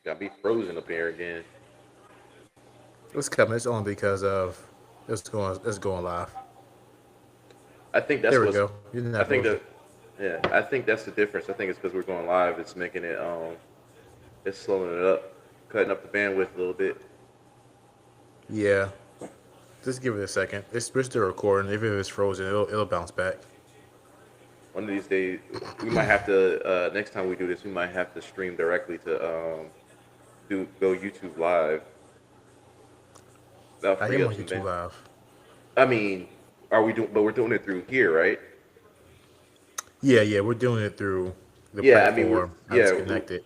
Got me frozen up here again. It's coming. It's only because of it's going live. I think There that's we what's. go. You're not I think frozen. that. Yeah, I think that's the difference. I think it's because we're going live. It's making it. It's slowing it up, cutting up the bandwidth a little bit. Yeah. Just give it a second. It's switched to recording. If it is frozen, it'll bounce back. One of these days, we might have to. Next time we do this, we might have to stream directly to do go YouTube live. That'll I free am up on some YouTube band. Live. I mean, are we doing? But we're doing it through here, right? Yeah, yeah. We're doing it through the Yeah, I mean, platform. How it's connected.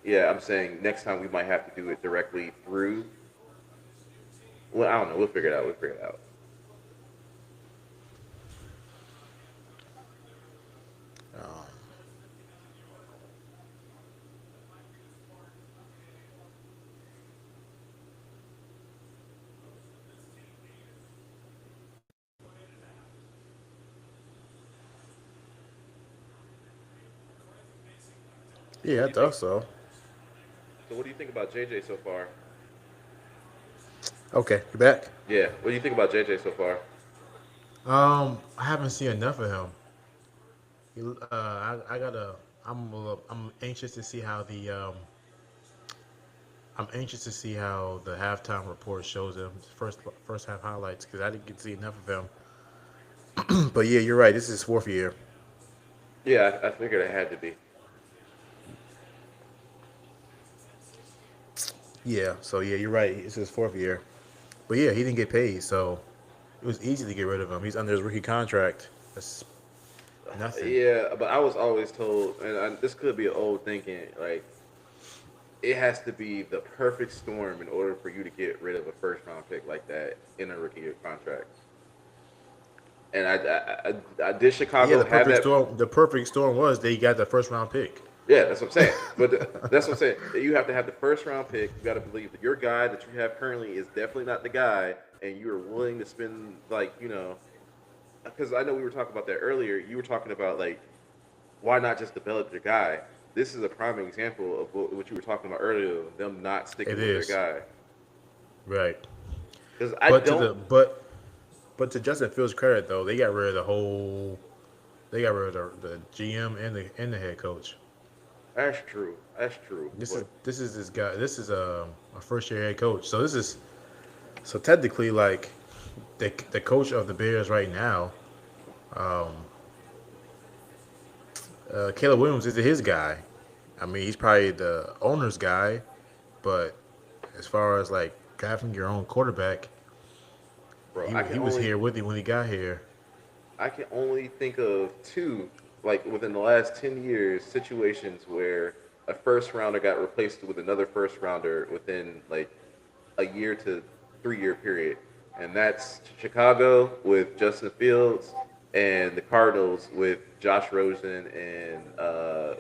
yeah. I'm saying next time we might have to do it directly through. Well, I don't know. We'll figure it out. We'll figure it out. Um, So what yeah, do I you think? thought so. So what do you think about JJ so far? Okay, you're back. Yeah. What do you think about JJ so far? I haven't seen enough of him. I gotta. I'm anxious to see how the I'm anxious to see how the halftime report shows him first half highlights because I didn't get to see enough of him. But yeah, you're right. This is his fourth year. Yeah, I figured it had to be. Yeah, so yeah, you're right. It's his fourth year. But yeah, he didn't get paid, so it was easy to get rid of him. He's under his rookie contract. That's nothing. Yeah, but I was always told, and this could be an old thinking, like it has to be the perfect storm in order for you to get rid of a first round pick like that in a rookie year contract. And did Yeah, Chicago have that? the perfect storm was they got the first round pick. Yeah, that's what I'm saying. But that's what I'm saying. You have to have the first round pick. You got to believe that your guy that you have currently is definitely not the guy, and you are willing to spend because I know we were talking about that earlier. You were talking about like why not just develop your guy? This is a prime example of what you were talking about earlier. Them not It sticking with their is. guy Right. because I But to don't. the but to Justin Fields' credit though, they got rid of the GM and the head coach. That's true. That's true. But This is this guy. This is a first year head coach. So this is so technically like the coach of the Bears right now. Um, Caleb Williams is his guy. I mean, he's probably the owner's guy, but as far as like drafting your own quarterback, bro, he was here with him when he got here. I can only think of two, like within the last 10 years, situations where a first rounder got replaced with another first rounder within like a year to 3 year period, and that's Chicago with Justin Fields and the Cardinals with Josh Rosen and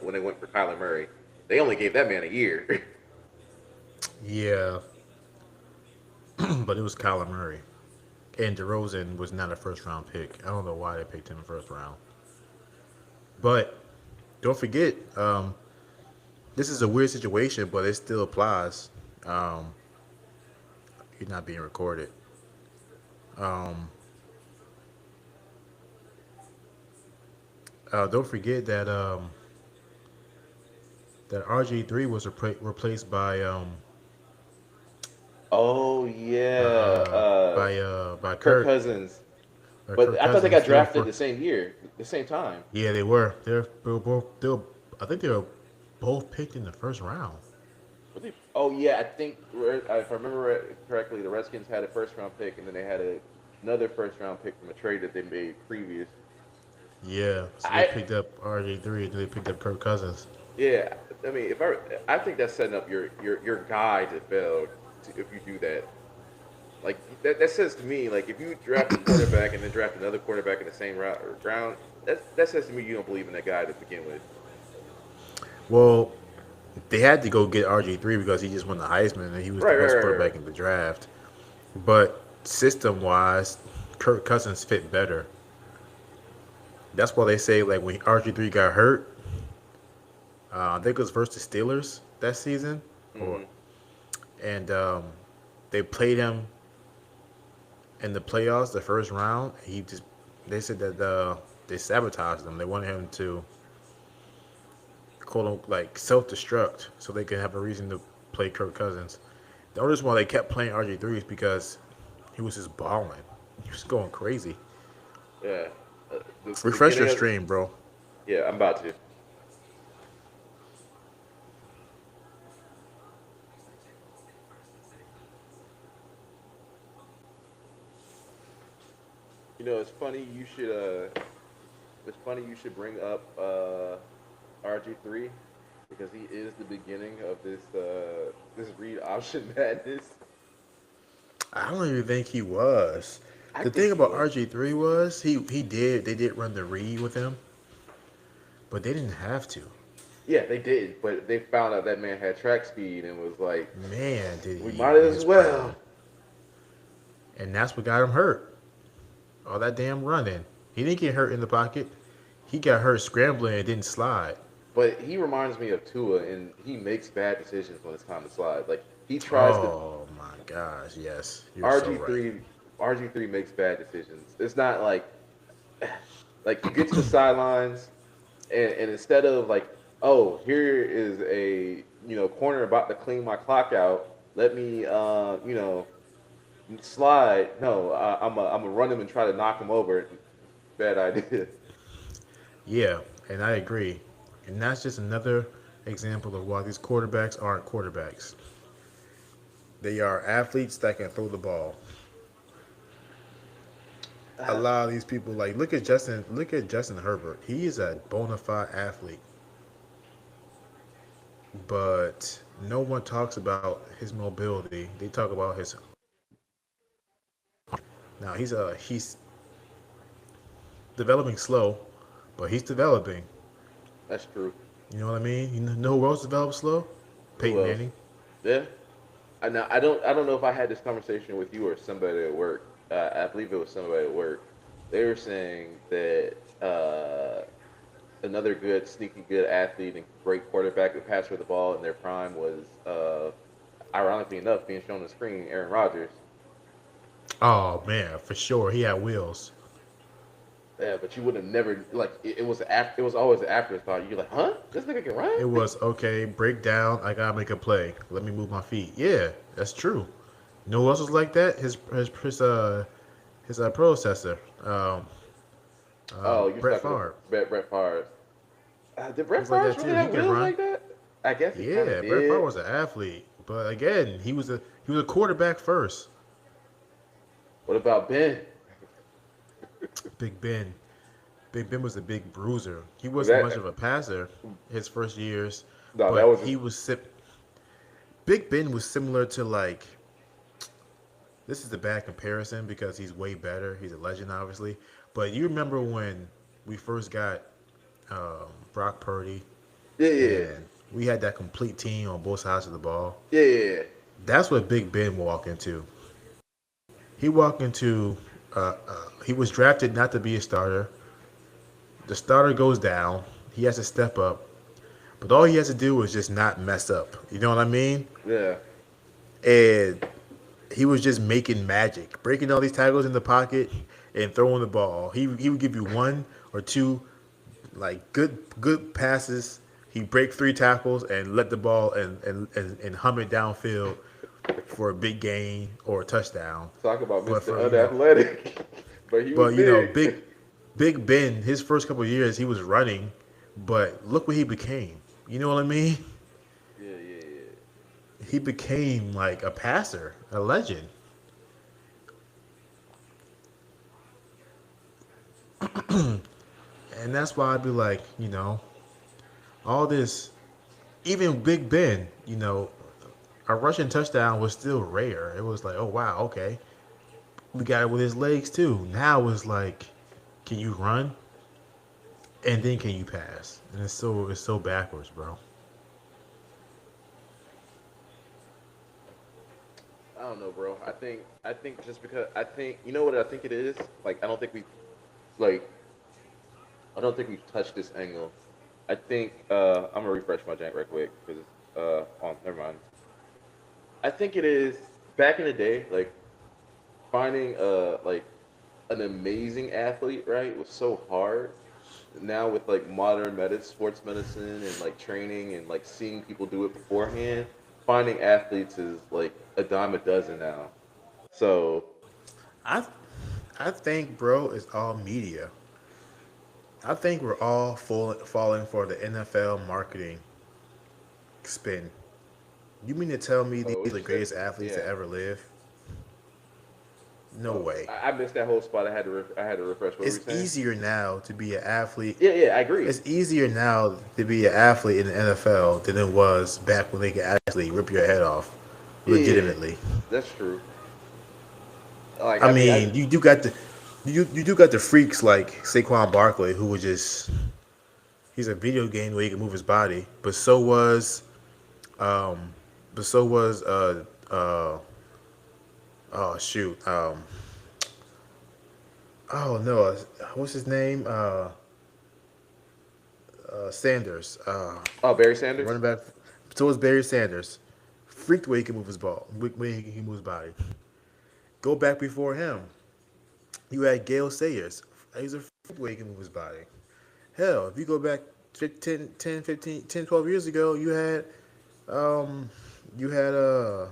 when they went for Kyler Murray, they only gave that man a year. Yeah, but it was Kyler Murray. And DeRozan was not a first round pick. I don't know why they picked him in the first round. But don't forget, this is a weird situation, but it still applies. Um, he's not being recorded. Um, don't forget that RG3 was replaced Oh yeah, by Kirk Cousins. But Kirk I thought they Cousins. got They were drafted for the same year, the same time. Yeah, they were. They were both. I think they were both picked in the first round. Oh yeah, I think if I remember correctly, the Redskins had a first round pick, and then they had another first round pick from a trade that they made previous. Yeah, so they I picked up RG3 and then they picked up Kirk Cousins. Yeah, I mean, I think that's setting up your guy to fail if you do that. Like that says to me, like if you draft a quarterback and then draft another quarterback in the same route or round, that says to me you don't believe in that guy to begin with. Well, they had to go get RG3 because he just won the Heisman and he was the Right, right, best right, right. quarterback in the draft. But system wise, Kirk Cousins fit better. That's why they say like when RG3 got hurt, I think it was versus the Steelers that season. or Hmm. and they played him in the playoffs, the first round. He just they said that they sabotaged him. They wanted him to quote unquote, like self destruct so they could have a reason to play Kirk Cousins. The only reason why they kept playing RG3 is because he was just balling. He was going crazy. Yeah. The Refresh beginning your of stream, bro. yeah, I'm about to. It's funny you should bring up RG3 because he is the beginning of this read option madness. I don't even think he was. I The think thing he about was. RG3 was he did they did run the read with him, but they didn't have to. Yeah, they did, but they found out that man had track speed and was like, Man, did we he might as miss prime. well. And that's what got him hurt. All that damn running. He didn't get hurt in the pocket. He got hurt scrambling and didn't slide. But he reminds me of Tua, and he makes bad decisions when it's time to slide. Like he tries to Oh my gosh, yes. You're so RG right. three RG3 makes bad decisions. It's not like you get to the sidelines and instead of like, oh, here is a corner about to clean my clock out. Let me slide. No, I'm gonna run him and try to knock him over. Bad idea. Yeah, and I agree. And that's just another example of why these quarterbacks aren't quarterbacks. They are athletes that can throw the ball. A lot of these people like look at Justin Herbert. He is a bona fide athlete. But no one talks about his mobility. They talk about his now he's developing slow, but he's developing. That's true. You know what I mean? You know who else develops slow? Who Peyton else? Manning. Yeah. I don't know if I had this conversation with you or somebody at work. I believe it was somebody at work. They were saying that another good, sneaky good athlete and great quarterback who passed for the ball in their prime was, ironically enough, being shown on the screen, Aaron Rodgers. Oh man, for sure. He had wheels. Yeah, but you would have never like it was always an afterthought. You're like, huh? This nigga can run? It was okay, break down, I gotta make a play. Let me move my feet. Yeah, that's true. No one else was like that. His predecessor, Oh, you're Brett talking to Favre. Brett Favre. Did He Brett was like Favre that really too. He have can wheels run. like that? I guess he kind of Yeah, Brett Favre did. was an athlete, but again, he was a quarterback first. What about Ben? Big Ben, Big Ben was a big bruiser. He wasn't much That of a passer his first years, no, that but was just Big Ben was similar to like this is a bad comparison because he's way better. He's a legend, obviously. But you remember when we first got Brock Purdy yeah, yeah, and we had that complete team on both sides of the ball? yeah, yeah. That's what Big Ben walked into. He walked into. He was drafted not to be a starter. The starter goes down. He has to step up, but all he has to do is just not mess up. You know what I mean? Yeah. And he was just making magic, breaking all these tackles in the pocket and throwing the ball. He would give you one or two like good passes. He'd break three tackles and let the ball and hum it downfield for a big gain or a touchdown. Talk about But Mr. for Unathletic, but he was big. Big Ben, his first couple of years he was running, but look what he became. You know what I mean? Yeah, yeah, yeah. He became like a passer, a legend. And that's why I'd be like, all this, even Big Ben, a rushing touchdown was still rare. It was like, oh wow, okay, we got it with his legs too. Now it's like, can you run and then can you pass? And it's so backwards, bro. I don't know, bro. I think just because I think you know what I think it is. Like like I don't think we've touched this angle. I think I'm gonna refresh my jank right quick because on never mind. I think it is back in the day, like finding like an amazing athlete, right, was so hard. Now with like modern sports medicine and like training and like seeing people do it beforehand, finding athletes is like a dime a dozen now. So I I think, bro, it's all media. I think we're all falling for the NFL marketing spin. You mean to tell me these oh, are what the you say? greatest athletes to Yeah. ever live? No Oh, way. I missed that whole spot. I had to refresh. What were we It's saying? easier now to be an athlete. Yeah, yeah, I agree. It's easier now to be an athlete in the NFL than it was back when they could actually rip your head off, Yeah, yeah, legitimately. that's true. Like, I I mean, I mean, you do got the you do got the freaks like Saquon Barkley, who was just he's a video game where he can move his body, um, but so was oh shoot oh no what's his name Sanders oh, Barry the Sanders. running back. So was Barry Sanders. Freaked the way he can move his ball, way he can move his body. Go back before him. You had Gale Sayers. He's a freak the way he can move his body. Hell, if you go back 10, 15, 10, 12 years ago, um, you had oh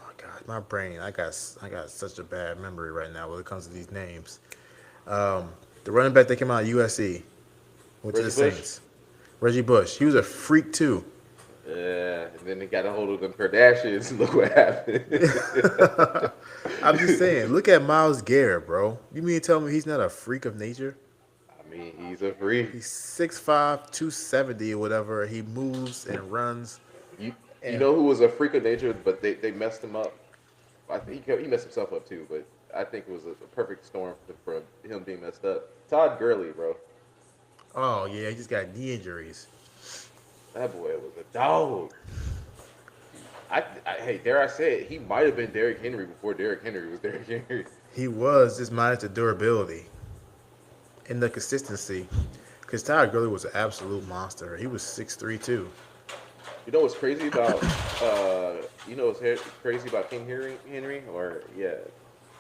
my God, my brain. I got such a bad memory right now when it comes to these names. Um, the running back that came out of USC went to Reggie the Bush. Saints. Reggie Bush. He was a freak too. Yeah, and then they got a hold of them Kardashians. And look what happened. I'm just saying, look at Miles Garrett, bro. You mean to tell me he's not a freak of nature? I mean, he's a freak. He's 6'5", 270 or whatever. He moves and runs. You And know who was a freak of nature, but they messed him up. I think he messed himself up too, but I think it was a perfect storm for him being messed up. Todd Gurley, bro, oh yeah, he just got knee injuries. that boy was a dog. Hey, dare I say it? He might have been Derrick Henry before Derrick Henry was Derrick Henry. He was just minus the durability and the consistency. Because Todd Gurley was an absolute monster. He was 6'3" too. You know what's crazy about crazy about King Henry or yeah,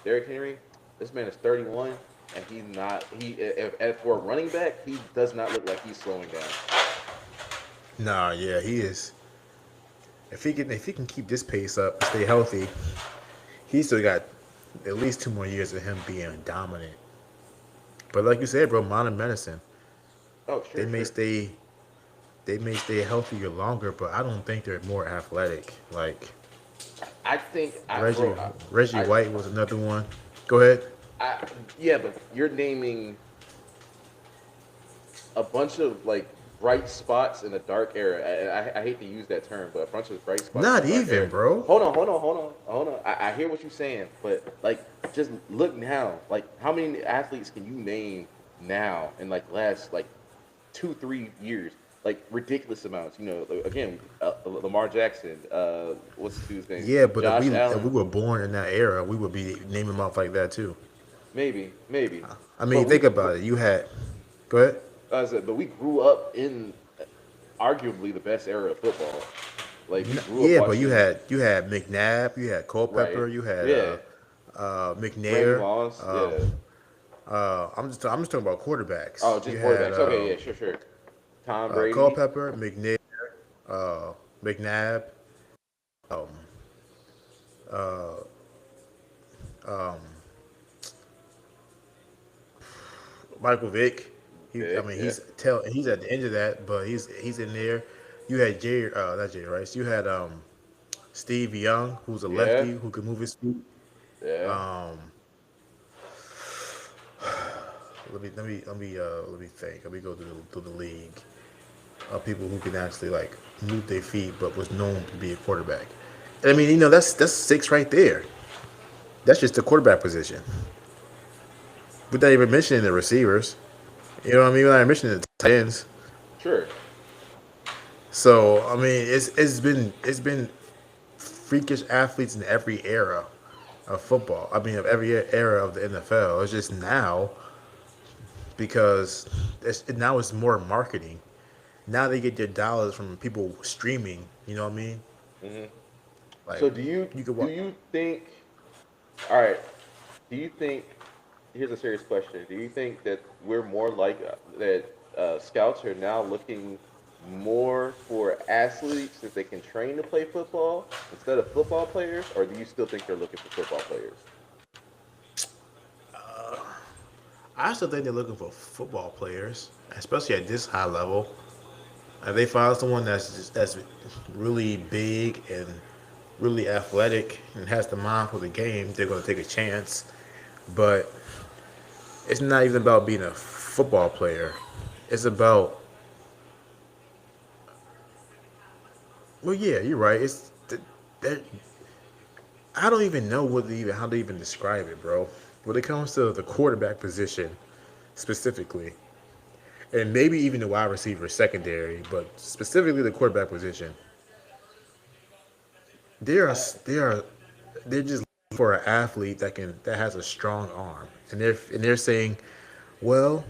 Derrick Henry? This man is 31 and he's not if for a running back, he does not look like he's slowing down. Nah, yeah, he is. If he can keep this pace up and stay healthy, he still got at least 2 more years of him being dominant. But like you said, bro, modern medicine, Oh, they sure, may sure. stay they may stay healthier longer, but I don't think they're more athletic. Like I think I Reggie bro Reggie I White was another one. Go ahead. I yeah, but you're naming a bunch of like bright spots in a dark era. I hate to use that term, but a bunch of bright spots in a Not dark even, era. bro. Hold on. I hear what you're saying, but like, just look now. Like, how many athletes can you name now in like last like 2 3 years? Like ridiculous amounts. You know, again, Lamar Jackson. What's the dude's name? Yeah, but Josh if we Allen. were born in that era, we would be naming them off like that too. Maybe. I But mean, think about it. You had, go ahead. but we grew up in arguably the best era of football. Like we grew up Yeah, but watching. you had McNabb, you had Right. Culpepper, you had Yeah. Randy McNair. Moss. Um, Yeah. I'm just talking about Oh, quarterbacks. You just had quarterbacks. Okay. Yeah. Sure. Sure. Tom Brady. Culpepper, McNair, uh, McNabb, um, uh, um, Michael Vick. I Vic. mean, Yeah. he's at the end of that, but he's in there. You had not Jerry Rice. You had Steve Young, who's a Yeah. lefty who could move his feet. Yeah. Um, let me think. Let me go through the league of people who can actually like move their feet, but was known to be a quarterback. I mean, that's six right there. That's just the quarterback position. Without even mentioning the receivers. You know what I mean? Without even mentioning the tight ends. Sure. So I mean, it's been freakish athletes in every era of football. I mean, of every era of the NFL. It's just now because now it's more marketing. Now they get their dollars from people streaming. You know what I mean? Hmm. Like So you could do watch. you think? All right. Do you think? Here's a serious question. Do you think that we're more like that? Scouts are now looking more for athletes that they can train to play football instead of football players, or do you still think they're looking for football players? I still think they're looking for football players, especially at this high level. If they find someone that's really big and really athletic and has the mind for the game, they're going to take a chance. But it's not even about being a football player. It's about, well, yeah, you're right. That I don't even know how to even describe it, bro. When it comes to the quarterback position specifically, and maybe even the wide receiver secondary, but specifically the quarterback position, they are I, they are they're just looking for an athlete that has a strong arm, and they're saying, well,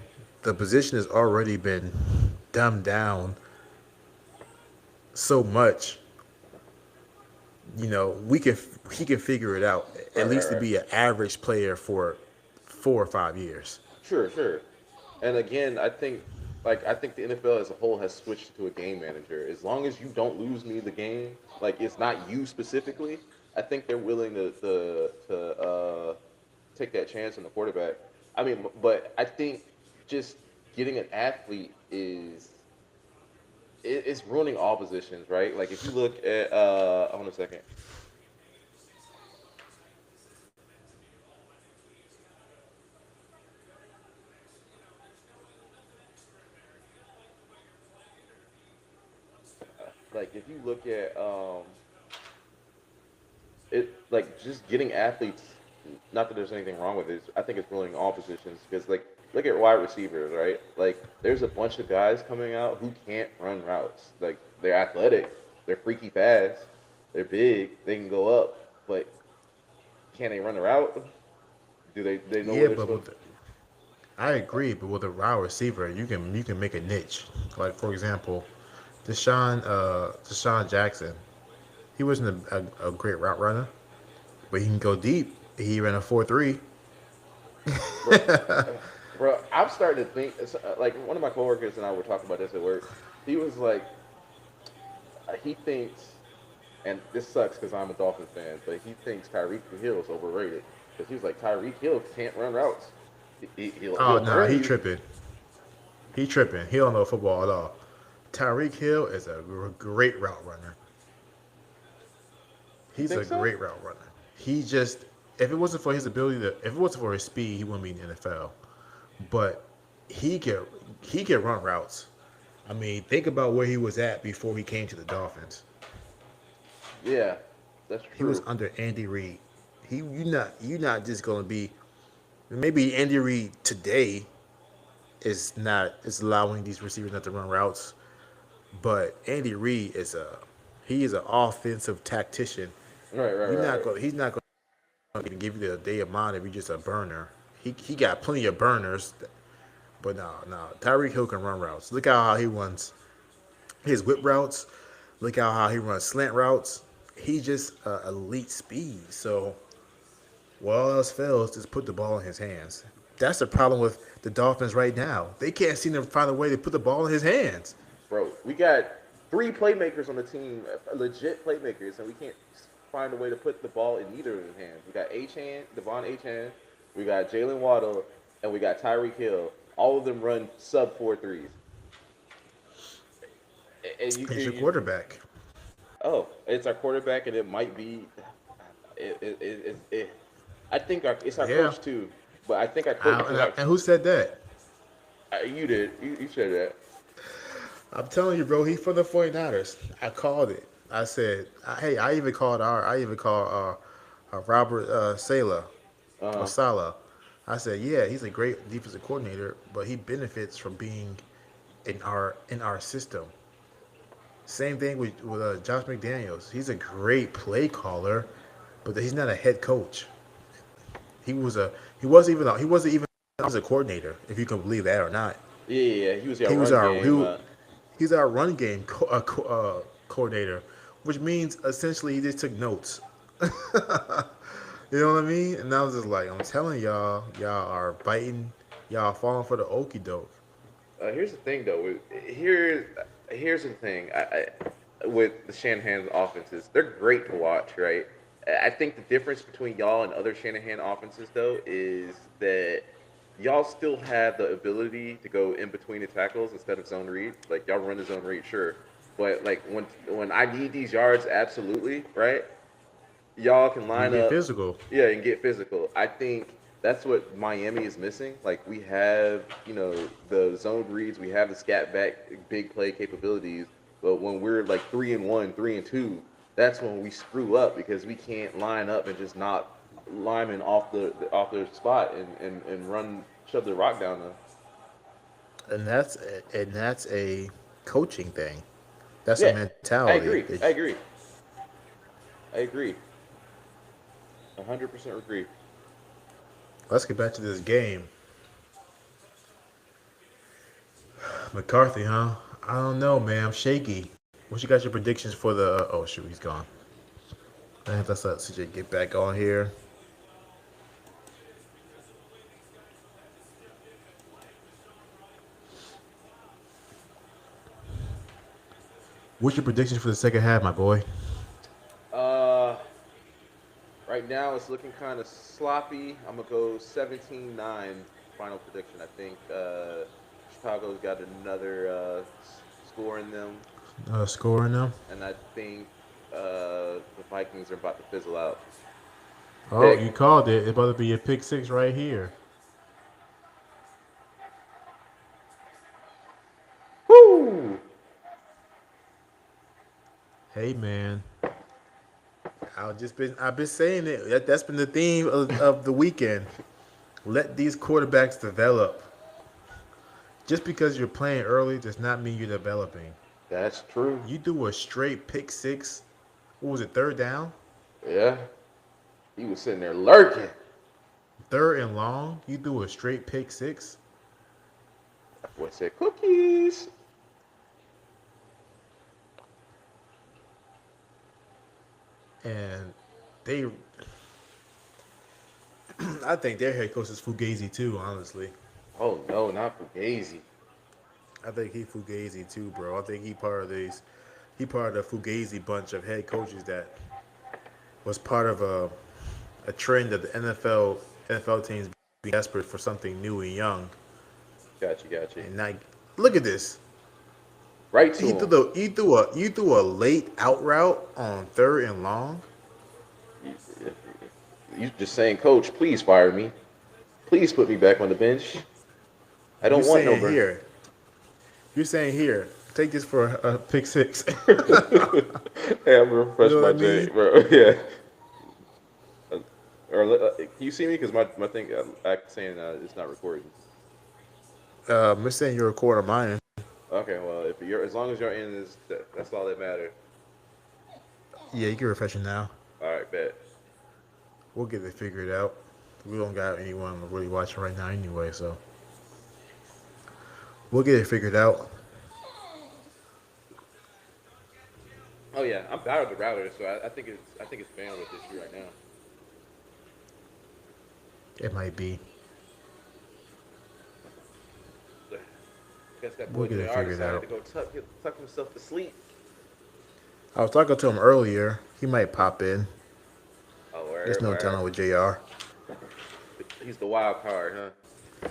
the position has already been dumbed down so much. He can figure it out right, at right, least to right. be an average player for 4 or 5 years. Sure, sure. And again, I think the NFL as a whole has switched to a game manager. As long as you don't lose me the game, like it's not you specifically, I think they're willing to take that chance on the quarterback. I mean, but I think just getting an athlete it's ruining all positions, right? Like if you look at hold on a second. Like if you look at it like just getting athletes. Not that there's anything wrong with it. I think it's ruining all positions because like look at wide receivers, right? Like there's a bunch of guys coming out who can't run routes. Like they're athletic, they're freaky fast, they're big, they can go up, but can they run a route? Do they know where Yeah, they're but supposed? I agree. But with a wide receiver, you can make a niche. Like for example, Deshaun Jackson. He wasn't a great route runner, but he can go deep. He ran a 4.3. Bro, bro, I'm starting to think like one of my coworkers and I were talking about this at work. He was like, he thinks, and this sucks because I'm a Dolphins fan, but he thinks Tyreek Hill is overrated because he was like Tyreek Hill can't run routes. Oh He'll no, burn he you. tripping. He tripping. He don't know football at all. Tyreek Hill is a great route runner. You He's think a so? great route runner. He just, if it wasn't for his ability to, if it wasn't for his speed, he wouldn't be in the NFL. But he can he can run routes. I mean, think about where he was at before he came to the Dolphins. Yeah, that's He was true. under Andy Reid. You're not just gonna be, maybe Andy Reid today is allowing these receivers not to run routes, but Andy Reid he is an offensive tactician. Right, right, right. He's not gonna give you the day of mind if you're just a burner. He got plenty of burners, but no. Tyreek Hill can run routes. Look how he runs his whip routes. Look how he runs slant routes. He just elite speed. So while all else fails, just put the ball in his hands. That's the problem with the Dolphins right now. They can't seem to find a way to put the ball in his hands. Bro, we got three playmakers on the team, legit playmakers, and we can't find a way to put the ball in either of their hands. We got Achan, Devon Achan, we got Jalen Waddle, and we got Tyreek Hill. All of them run sub 4.3s. And He's your quarterback. oh, it's our quarterback, and it might be. I think it's our Yeah. coach too, but I think our coach because And who said that? you did you said that. I'm telling you, bro. He from the 49ers. I called it. I said, hey, I even called Robert Sala or Uh Sala. I said, yeah, he's a great defensive coordinator, but he benefits from being in our system. Same thing with Josh McDaniels. He's a great play caller, but he's not a head coach. He was a he wasn't even a coordinator, if you can believe that or not. yeah, he was our He was run our game. he, He's our run game coordinator, which means essentially he just took notes. You know what I mean? And I was just like, I'm telling y'all, y'all are biting, y'all falling for the okey doke. Here's the thing, though. Here's the thing. With the Shanahan offenses, they're great to watch, right? I think the difference between y'all and other Shanahan offenses, though, is that y'all still have the ability to go in between the tackles instead of zone read. Like y'all run the zone read, sure, but like when I need these yards, absolutely, right? Y'all can You line get up, physical. yeah, and get physical. I think that's what Miami is missing. Like we have, the zone reads, we have the scat back big play capabilities, but when we're like 3-1, 3-2, that's when we screw up because we can't line up and just knock linemen off their spot and run shove the rock down them. and that's and that's a coaching thing. That's a Yeah, I mentality. agree. I agree. I agree. 100% agree. Let's get back to this game. McCarthy, huh? I don't know, man. I'm shaky. What you got your predictions for the? Oh shoot, he's gone. Man, let's let CJ get back on here. What's your predictions for the second half, my boy? Uh, Right now, it's looking kind of sloppy. I'm gonna go 17-9 final prediction. I think Chicago's got another score in them, Scoring them. and I think the Vikings are about to fizzle out. Oh, Pick. you called it. It's about to be a pick six right here. Woo! Hey, man. I've been saying it. That's been the theme of the weekend. Let these quarterbacks develop. Just because you're playing early does not mean you're developing. That's true. You do a straight pick six. What was it? Third down, Yeah, he was sitting there lurking. third and long. You do a straight pick six, That boy said cookies. and they. I think their head coach is Fugazi too. Honestly, Oh no, not Fugazi. I think he Fugazi too, bro. I think he part of these. He part of the Fugazi bunch of head coaches that was part of a trend of the NFL teams being desperate for something new and young. Got you, got you. And now, look at this. Right to He threw him. the you threw a late out route on third and long. You, you just saying, Coach, please fire me. Please put me back on the bench. I You don't want no saying burn. here? You saying here? Take this for a pick six. Hey, I'm gonna You refresh know what my I J, mean? bro. Yeah. Can you see me? Because my thing, I saying it's not recording. I'm saying you record of mine. Okay, well, if you're as long as you're in this, that's all that matters. Yeah, you can refresh it now. All right, bet. We'll get it figured out. We don't got anyone really watching right now anyway, so we'll get it figured out. Oh yeah, I'm bad with the router, so I think it's bandwidth issue right now. It might be. Guess that We'll boy get it Jr. figured decided to out. go tuck himself to sleep. I was talking to him earlier. He might pop in. Oh, There's no where? telling with Jr. He's the wild card, huh?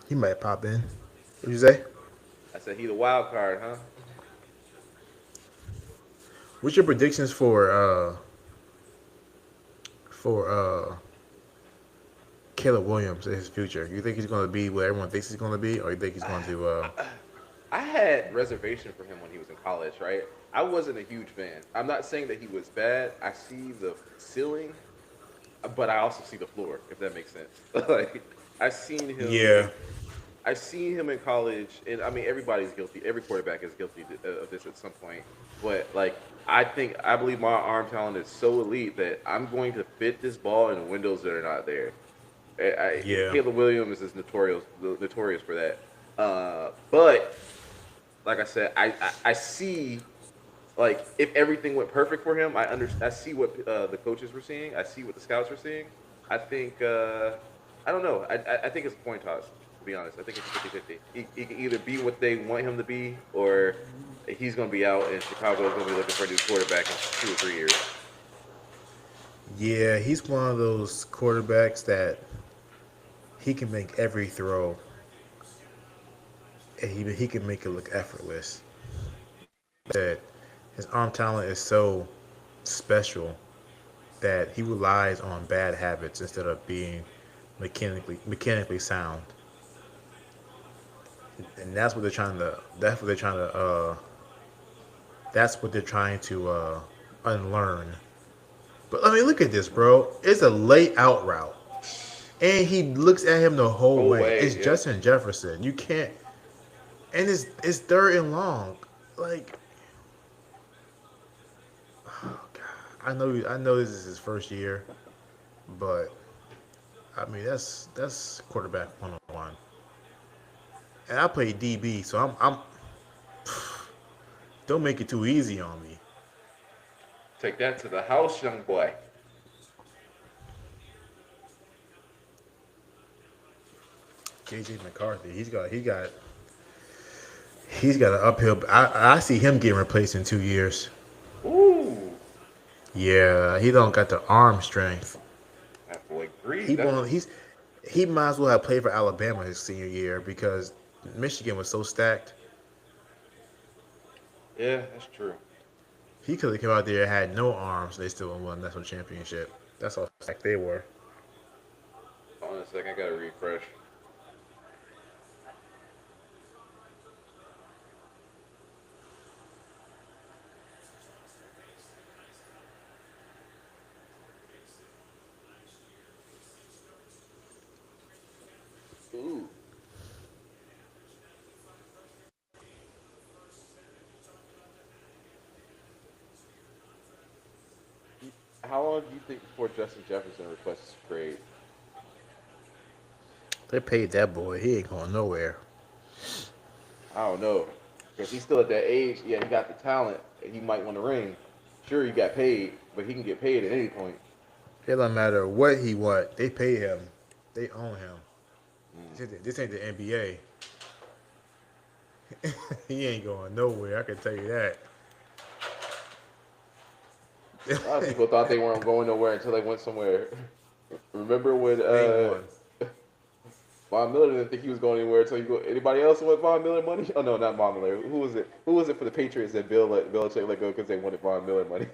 He might pop in. What you say? I said he the wild card, huh? What's your predictions for Caleb Williams in his future? You think he's going to be what everyone thinks he's going to be, or you think he's going to? I had reservation for him when he was in college, right? I wasn't a huge fan. I'm not saying that he was bad. I see the ceiling, but I also see the floor, if that makes sense. Like I seen him Yeah, in I seen him in college, and I mean everybody's guilty. Every quarterback is guilty of this at some point. But like I believe my arm talent is so elite that I'm going to fit this ball in windows that are not there. yeah. Caleb Williams is notorious for that. But like I said, I see like if everything went perfect for him, I see what the coaches were seeing. I see what the scouts were seeing. I think I don't know. I think it's a coin toss. To be honest, I think it's a 50-50. He can either be what they want him to be, or he's going to be out, and Chicago is going to be looking for a new quarterback in 2 or 3 years. Yeah, he's one of those quarterbacks that he can make every throw, and he can make it look effortless. That his arm talent is so special that he relies on bad habits instead of being mechanically sound, and that's what they're trying to. That's what they're trying to. That's what they're trying to unlearn. But I mean, look at this, bro. It's a lay out route, and he looks at him the whole Whole way. It's way, yeah. Justin Jefferson. You can't, and it's third and long. Like, oh God, I know this is his first year, but I mean that's quarterback 101. And I play DB, so I'm don't make it too easy on me. Take that to the house, young boy. JJ McCarthy, he's got an uphill. I see him getting replaced in 2 years. Ooh, Yeah, he don't got the arm strength. that boy greased. He That's won't. He might as well have played for Alabama his senior year because Michigan was so stacked. yeah, that's true. He could have come out there and had no arms. They still won the national championship. That's how stacked they were. Hold on a second, I gotta refresh. Ooh, how long do you think before Justin Jefferson requests his trade? They paid that boy. He ain't going nowhere. I don't know, because he's still at that age. Yeah, he got the talent. He might want a ring. Sure, he got paid, but he can get paid at any point. It don't matter what he want. They pay him. They own him. Mm. This ain't the NBA. He ain't going nowhere. I can tell you that. A lot of people thought they weren't going nowhere until they went somewhere. Remember when Name one. Von Miller didn't think he was going anywhere until you go. Anybody else want Von Miller money? Oh no, not Von Miller. Who was it? Who was it for the Patriots that Belichick let go because they wanted Von Miller money?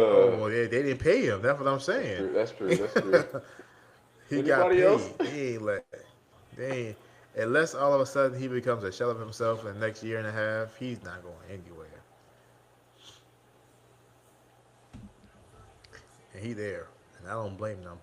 Oh Uh, well, they didn't pay him. That's what I'm that's saying. true. That's true. That's true. He got Anybody else? paid. They ain't let. They ain't. Unless all of a sudden he becomes a shell of himself in the next year and a half, he's not going anywhere. And he there, and I don't blame them.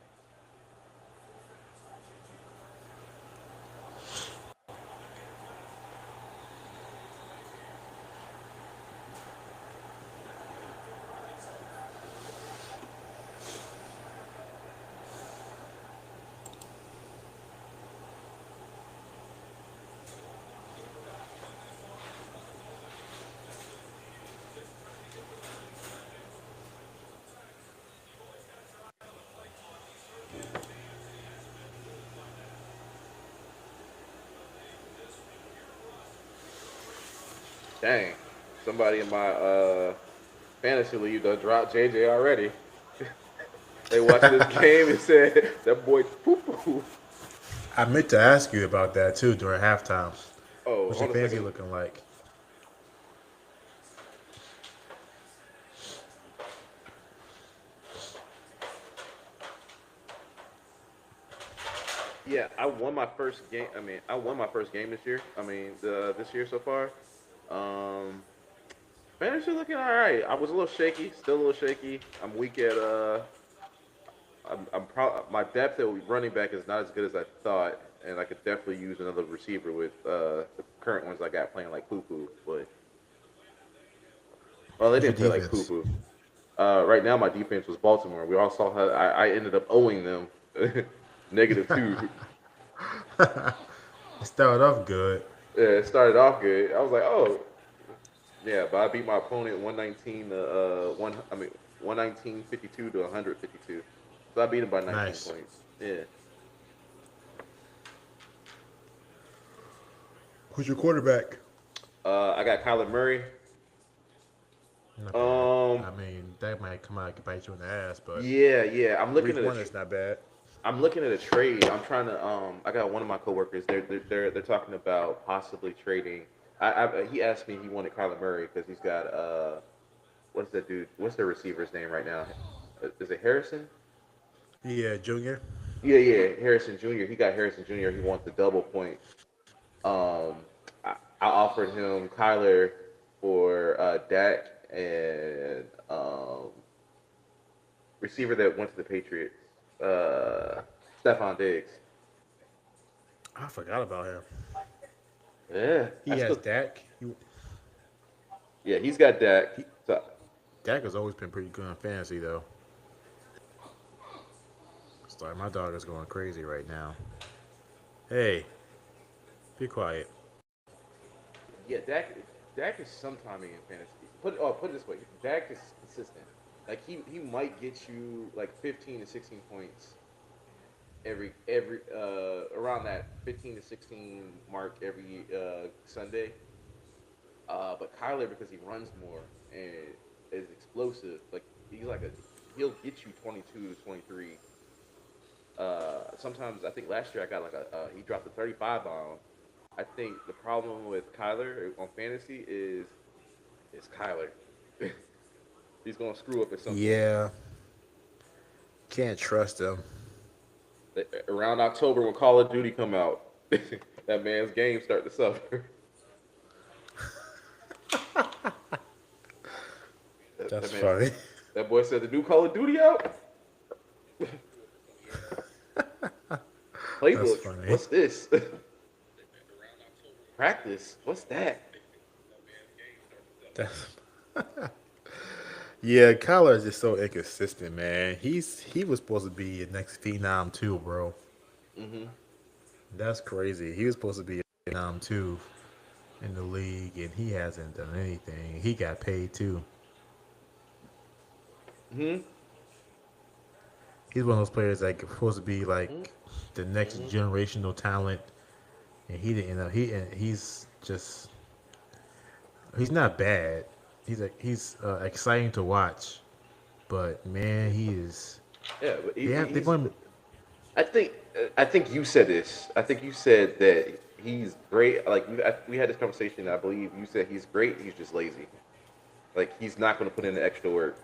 Dang, somebody in my fantasy league done dropped JJ already. They watching this game and said that boy poo poo. I meant to ask you about that too during halftime. Oh, What's your hold on a fantasy second. looking like? Yeah, I won my first game. I mean, I won my first game this year. I mean, this year so far. Um, Fantasy looking all right. I was a little shaky, still a little shaky. I'm weak at I'm my depth at running back is not as good as I thought, and I could definitely use another receiver with the current ones I got playing like poo poo. But well, they What's your didn't play like poo defense? poo. Right now, my defense was Baltimore. We all saw how I ended up owing them -2. It started off good. Yeah, it started off good. I was like, oh, yeah, but I beat my opponent 119 one. I mean 119.52 to 152. So I beat him by 19 Nice. points. Yeah. Who's your quarterback? I got Kyler Murray. Not bad. Um. I mean, that might come out and bite you in the ass, but Yeah, yeah. week one is not bad. I'm looking at a trade. I'm trying to. I got one of my coworkers. They're talking about possibly trading. He asked me he wanted Kyler Murray because he's got what's that dude? What's their receiver's name right now? Is it Harrison? Yeah, Junior. Yeah, yeah, Harrison Jr. He got Harrison Jr. He wants the double point. I offered him Kyler for Dak and receiver that went to the Patriots, Stephon Diggs. I forgot about him. Yeah, I He has still. Dak. Yeah, he's got Dak. He, So Dak has always been pretty good in fantasy, though. Sorry, my dog is going crazy right now. Hey, be quiet. yeah, Dak is sometime in fantasy. Put it this way, Dak is consistent. Like he might get you like 15 to 16 points every around that 15 to 16 mark every Sunday. But Kyler, because he runs more and is explosive, like he's like a he'll get you 22 to 23. Sometimes I think last year I got like a he dropped a 35 bomb. I think the problem with Kyler on fantasy is Kyler. He's gonna screw up at some point. Yeah, can't trust him. Around October when Call of Duty come out, that man's game start to suffer. That's That man, funny. that boy said the new Call of Duty out. That's Playbook. funny. What's this? Practice. What's that? That's yeah. Kyler is just so inconsistent, man. He was supposed to be the next phenom too, bro. Mm-hmm. That's crazy. He was supposed to be a phenom too in the league, and he hasn't done anything. He got paid too. Mm-hmm. He's one of those players that supposed to be like the next Mm-hmm. generational talent, and he didn't. He's just he's not bad. He's exciting to watch, but man, he is. Yeah, but They he's. want him. I think you said this. I think you said that he's great. Like we had this conversation. I believe you said he's great. He's just lazy. Like he's not going to put in the extra work.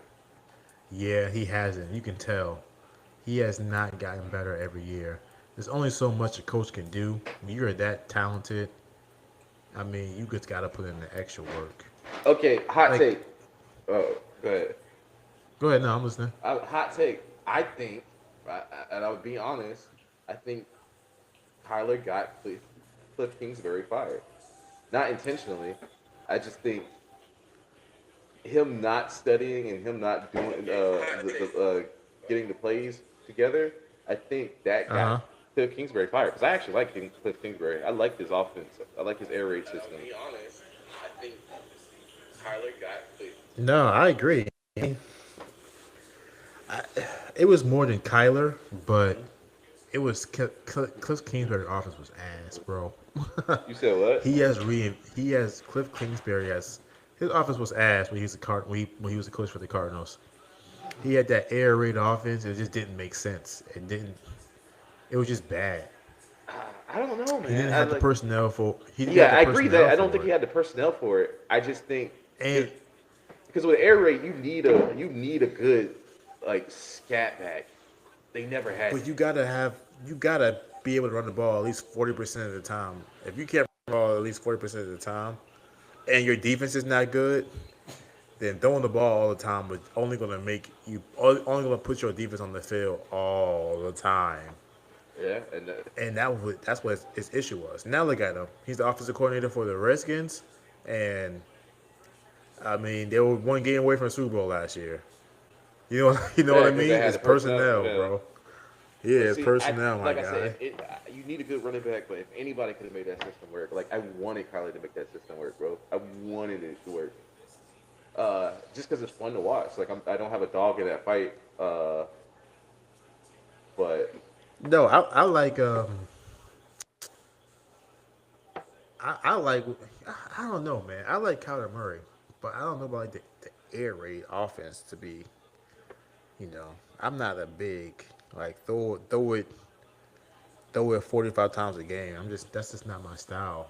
Yeah, he hasn't. You can tell he has not gotten better every year. There's only so much a coach can do. When you're that talented, I mean, you just gotta put in the extra work. Okay, hot Like, take. Oh, go ahead. go ahead. No, I'm listening. Hot take. I think, and I would be honest. I think Tyler got Cliff Kingsbury fired. Not intentionally. I just think him not studying and him not doing getting the plays together. I think that Uh got huh. Cliff Kingsbury fired because I actually like Cliff Kingsbury. I like his offense. I like his air raid system. Be honest. I think Tyler got Cliff. No, I agree. It was more than Kyler, but Mhm. Cliff Kingsbury offense was ass, bro. You said what? He has Cliff Kingsbury as his offense was ass when he was when he was a coach for the Cardinals. He had that air raid offense. It just didn't make sense. It didn't. It was just bad. I don't know, He man. didn't I have the like. personnel for. He didn't Yeah, have the I agree that personnel I don't think for he it. had the personnel for it. I just think And because with air raid you need a good like scat back. They never had but that. you gotta be able to run the ball at least 40% of the time. If you can't run the ball at least 40% of the time, and your defense is not good, then throwing the ball all the time is only gonna make you only gonna put your defense on the field all the time. Yeah, and And that's what his issue was. Now look at him. He's the offensive coordinator for the Redskins, and I mean they were one game away from the Super Bowl last year. You know you know what yeah, I because they mean? had It's the personnel. personnel, Yeah, bro. But Yeah, see, personnel, my like I said, guy. you need a good running back, but if anybody could have made that system work, like I wanted Kyler to make that system work, bro. I wanted it to work. Just because it's fun to watch. Like I don't have a dog in that fight. But No, I like I like I don't know, man. I like Kyler Murray, but I don't know about like the air raid offense to be. I'm not a big like throw it 45 times a game. That's just not my style.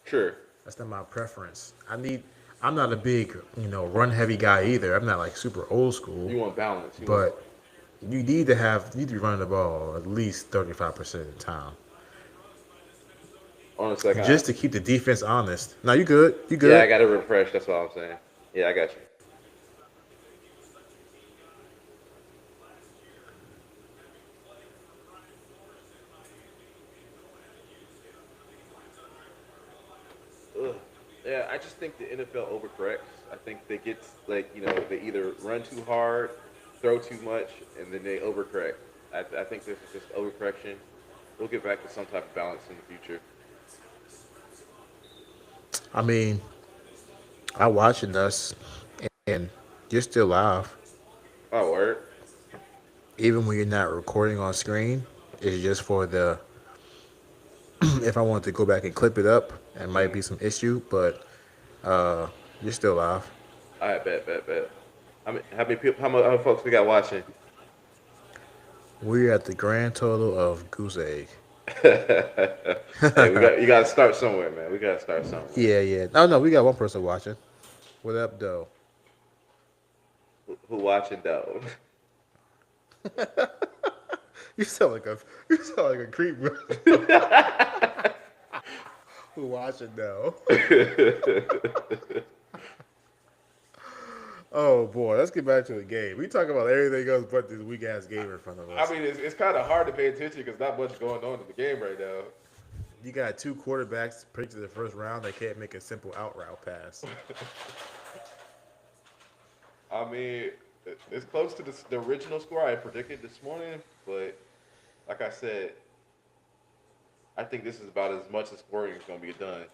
sure, That's not my preference. I'm not a big run heavy guy either. I'm not like super old school, you want balance. You want but you need to be running the ball at least 35% of the time on a second. just to keep the defense honest. Now you good, you Yeah, I good. got to refresh. That's all I'm saying. Yeah, I got you. Ugh. Yeah, I just think the NFL overcorrects. I think they get like they either run too hard, throw too much, and then they overcorrect. I think this is just overcorrection. We'll get back to some type of balance in the future. I mean, I watching us, and you're still live, Oh, word. even when you're not recording on screen. It's just for the if I wanted to go back and clip it up, it might Mm. be some issue, but uh, you're still live. All right, bet. How many people? How many folks we got watching? We're at the grand total of goose egg. Hey, you got to start somewhere, man. We got to start somewhere. Yeah, yeah. Oh no, we got one person watching. What up, though? Who watching though? You sound like a you sound like a creep, bro. Who watching though? Oh boy, let's get back to the game. We talk about everything else but this weak ass game in front of I us. mean, it's kind of hard to pay attention because not much going on in the game right now. You got two quarterbacks picked in the first round that can't make a simple out route pass. I mean, it's close to the original score I predicted this morning, but like I said, I think this is about as much as scoring is going to be done.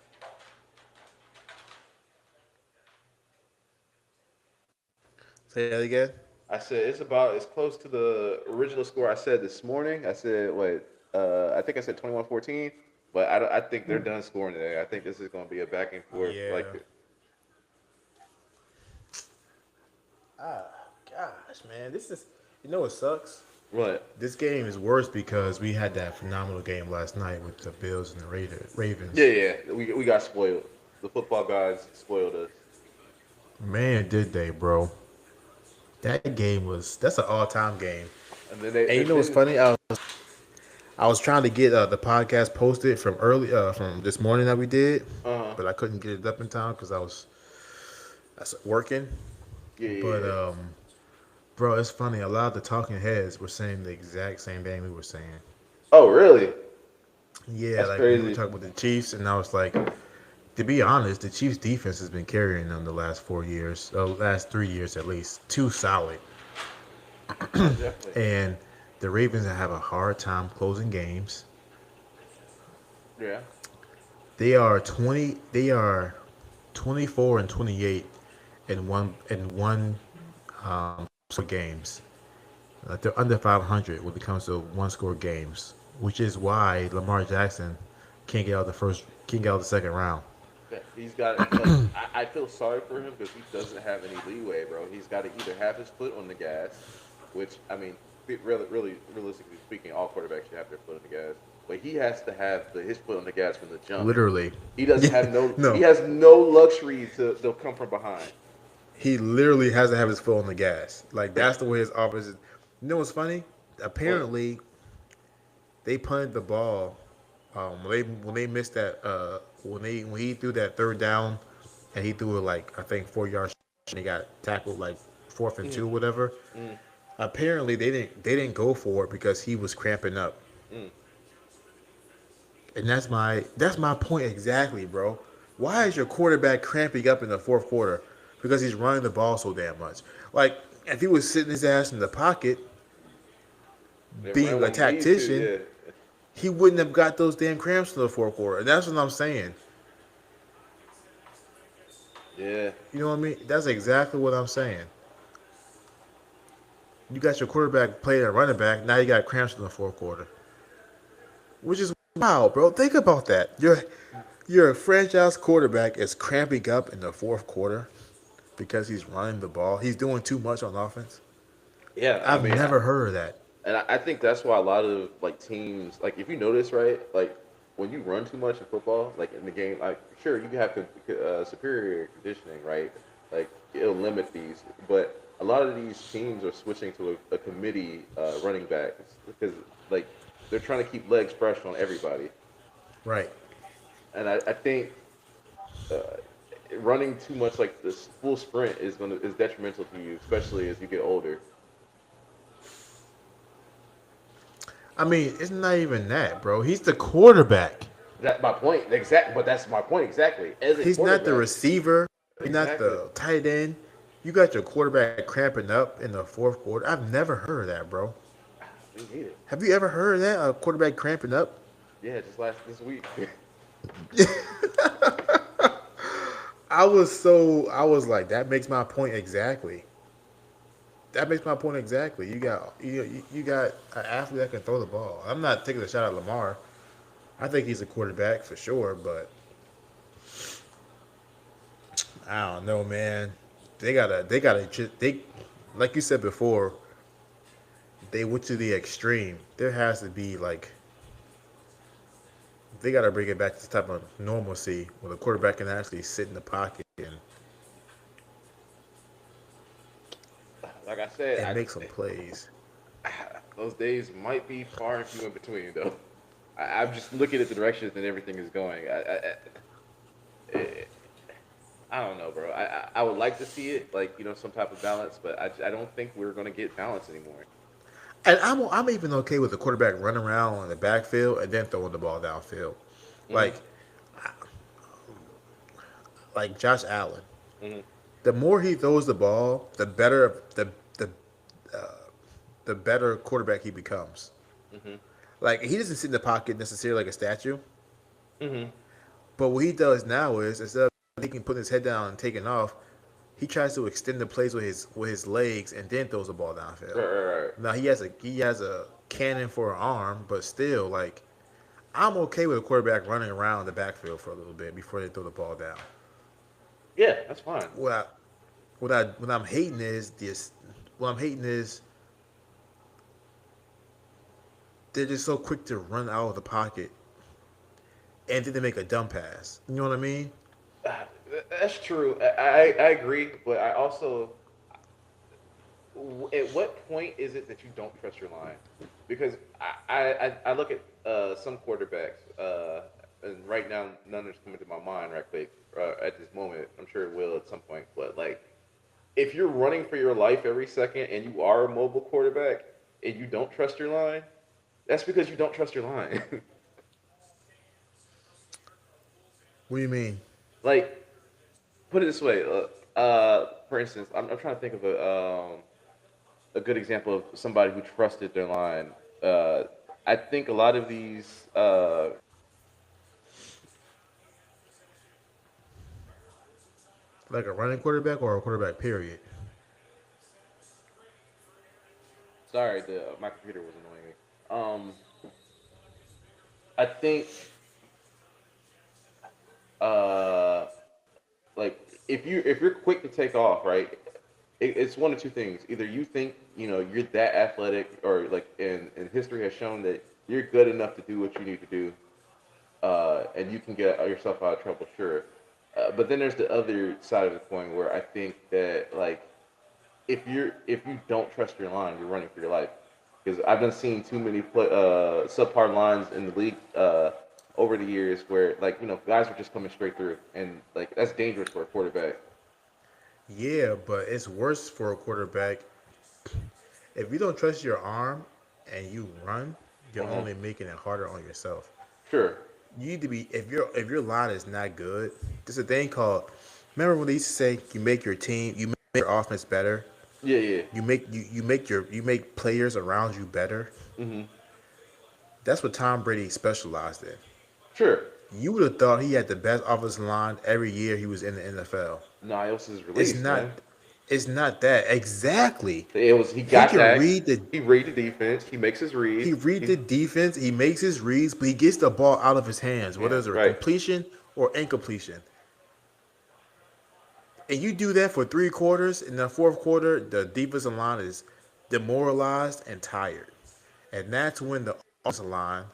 Say that again. I said it's about as close to the original score I said this morning. I said what? I think I said 21-14, but I think they're done scoring today. I think this is going to be a back and forth. Like Yeah. Ah, gosh, man, this is. You know what sucks? what? This game is worse because we had that phenomenal game last night with the Bills and the Yeah, Ravens. yeah. We got spoiled. The football gods spoiled us, Man, did they, bro? That game was that's an all time game. and then they And you and know what's then funny? I was trying to get the podcast posted from from this morning that we did, uh but I couldn't get it up in time because I was working. yeah, yeah, But yeah. bro, it's funny. A lot of the talking heads were saying the exact same thing we were saying. Oh, really? Yeah, That's like we were crazy. talking about the Chiefs, and I was like, to be honest, the Chiefs defense has been carrying them the last 4 years, last 3 years at least, too solid. Oh, definitely. And the Ravens have a hard time closing games. Yeah. They are 24 and 28 in one score games. Like they're under 500 when it comes to one score games, which is why Lamar Jackson can't get out the second round. He's got like I feel sorry for him because he doesn't have any leeway, bro. He's got to either have his foot on the gas, which I mean, really, realistically speaking, all quarterbacks should have their foot on the gas. But he has to have his foot on the gas from the jump. Literally. He doesn't Yeah, have no. He no. has no luxury to come from behind. He literally has to have his foot on the gas. Like that's the way his offense is. You know what's funny? What? Apparently, they punted the ball when they missed that when he threw that third down and he threw it like I think 4 yards and he got tackled like fourth and Mm, two whatever. mm, Apparently they didn't go for it because he was cramping up. mm. And that's my point exactly, bro. Why is your quarterback cramping up in the fourth quarter? Because he's running the ball so damn much. Like if he was sitting his ass in the pocket, They being ran a when he needs to. tactician, Yeah, he wouldn't have got those damn cramps in the fourth quarter. And that's what I'm saying. yeah, You know what I mean? That's exactly what I'm saying. You got your quarterback playing a running back. Now you got cramps in the fourth quarter, which is wow, bro. Think about that. Your franchise quarterback is cramping up in the fourth quarter because he's running the ball. He's doing too much on offense. yeah. I I've mean, never heard of that. and I think that's why a lot of like teams, like if you notice, right, like when you run too much in football, like in the game, like sure you can have superior conditioning, right? Like it'll limit these, but a lot of these teams are switching to a committee running back because like they're trying to keep legs fresh on everybody, Right. and I think uh, running too much like this full sprint is detrimental to you, especially as you get older. I mean, it's not even that, bro. He's the quarterback. That's my point. But that's my point exactly. As a He's not the quarterback, receiver. He's not exactly. the tight end. You got your quarterback cramping up in the fourth quarter. I've never heard of that, bro. We need it. Have you ever heard of that? A quarterback cramping up? Yeah, just last this week. I was like, that makes my point exactly. That makes my point exactly. You got an athlete that can throw the ball. I'm not taking a shot at Lamar. I think he's a quarterback for sure, but I don't know, man. They like you said before, they went to the extreme. There has to be like they gotta bring it back to the type of normalcy where the quarterback can actually sit in the pocket Like I said, and make some plays. those days might be far and few in between, though. I'm just looking at the directions that everything is going. I don't know, bro. I would like to see it, like some type of balance, but I don't think we're gonna get balance anymore. And I'm even okay with the quarterback running around on the backfield and then throwing the ball downfield, Hmm. like like Josh Allen. Hmm. The more he throws the ball, the better quarterback he becomes. Hmm. Like he doesn't sit in the pocket necessarily like a statue, Hmm. but what he does now is instead of taking putting his head down and taking off, he tries to extend the plays with his legs and then throws the ball downfield. Right, right, right. Now he has a cannon for an arm, but still like I'm okay with a quarterback running around the backfield for a little bit before they throw the ball down. Yeah, that's fine. What I what I'm hating is this. What I'm hating is they're just so quick to run out of the pocket and then they make a dumb pass. You know what I mean? That's true. I agree, but I also at what point is it that you don't trust your line? Because I look at some quarterbacks, and right now none is coming to my mind right quick at this moment. I'm sure it will at some point, but like if you're running for your life every second and you are a mobile quarterback and you don't trust your line, that's because you don't trust your line. What do you mean? Like put it this way, for instance, I'm trying to think of a good example of somebody who trusted their line. Uh, I think a lot of these. Like a running quarterback or a quarterback period? Sorry, my computer was annoying me. I think uh, like if you're quick to take off, right? It's one of two things. Either you think you're that athletic, or like and history has shown that you're good enough to do what you need to do, and you can get yourself out of trouble, sure. But then there's the other side of the coin where I think that like if you don't trust your line, you're running for your life. Because I've been seeing too many subpar lines in the league over the years where like guys are just coming straight through, and like that's dangerous for a quarterback. Yeah, but it's worse for a quarterback if you don't trust your arm and you run. You're Hmm. only making it harder on yourself. Sure. You need to be if your line is not good. There's a thing called. Remember when they used to say you make your team, you make your offense better. Yeah, yeah. You make players around you better. Hmm. That's what Tom Brady specialized in. Sure. You would have thought he had the best offensive line every year he was in the NFL. Niles is It's released, not. man. It's not that exactly. He He got can that. read the. He read the defense. He makes his He reads. read the defense. He makes his reads, but he gets the ball out of his hands, whether Hands it's a right. completion or incompletion. And you do that for 3 quarters. In the fourth quarter, the defensive line is demoralized and tired, and that's when the offensive line,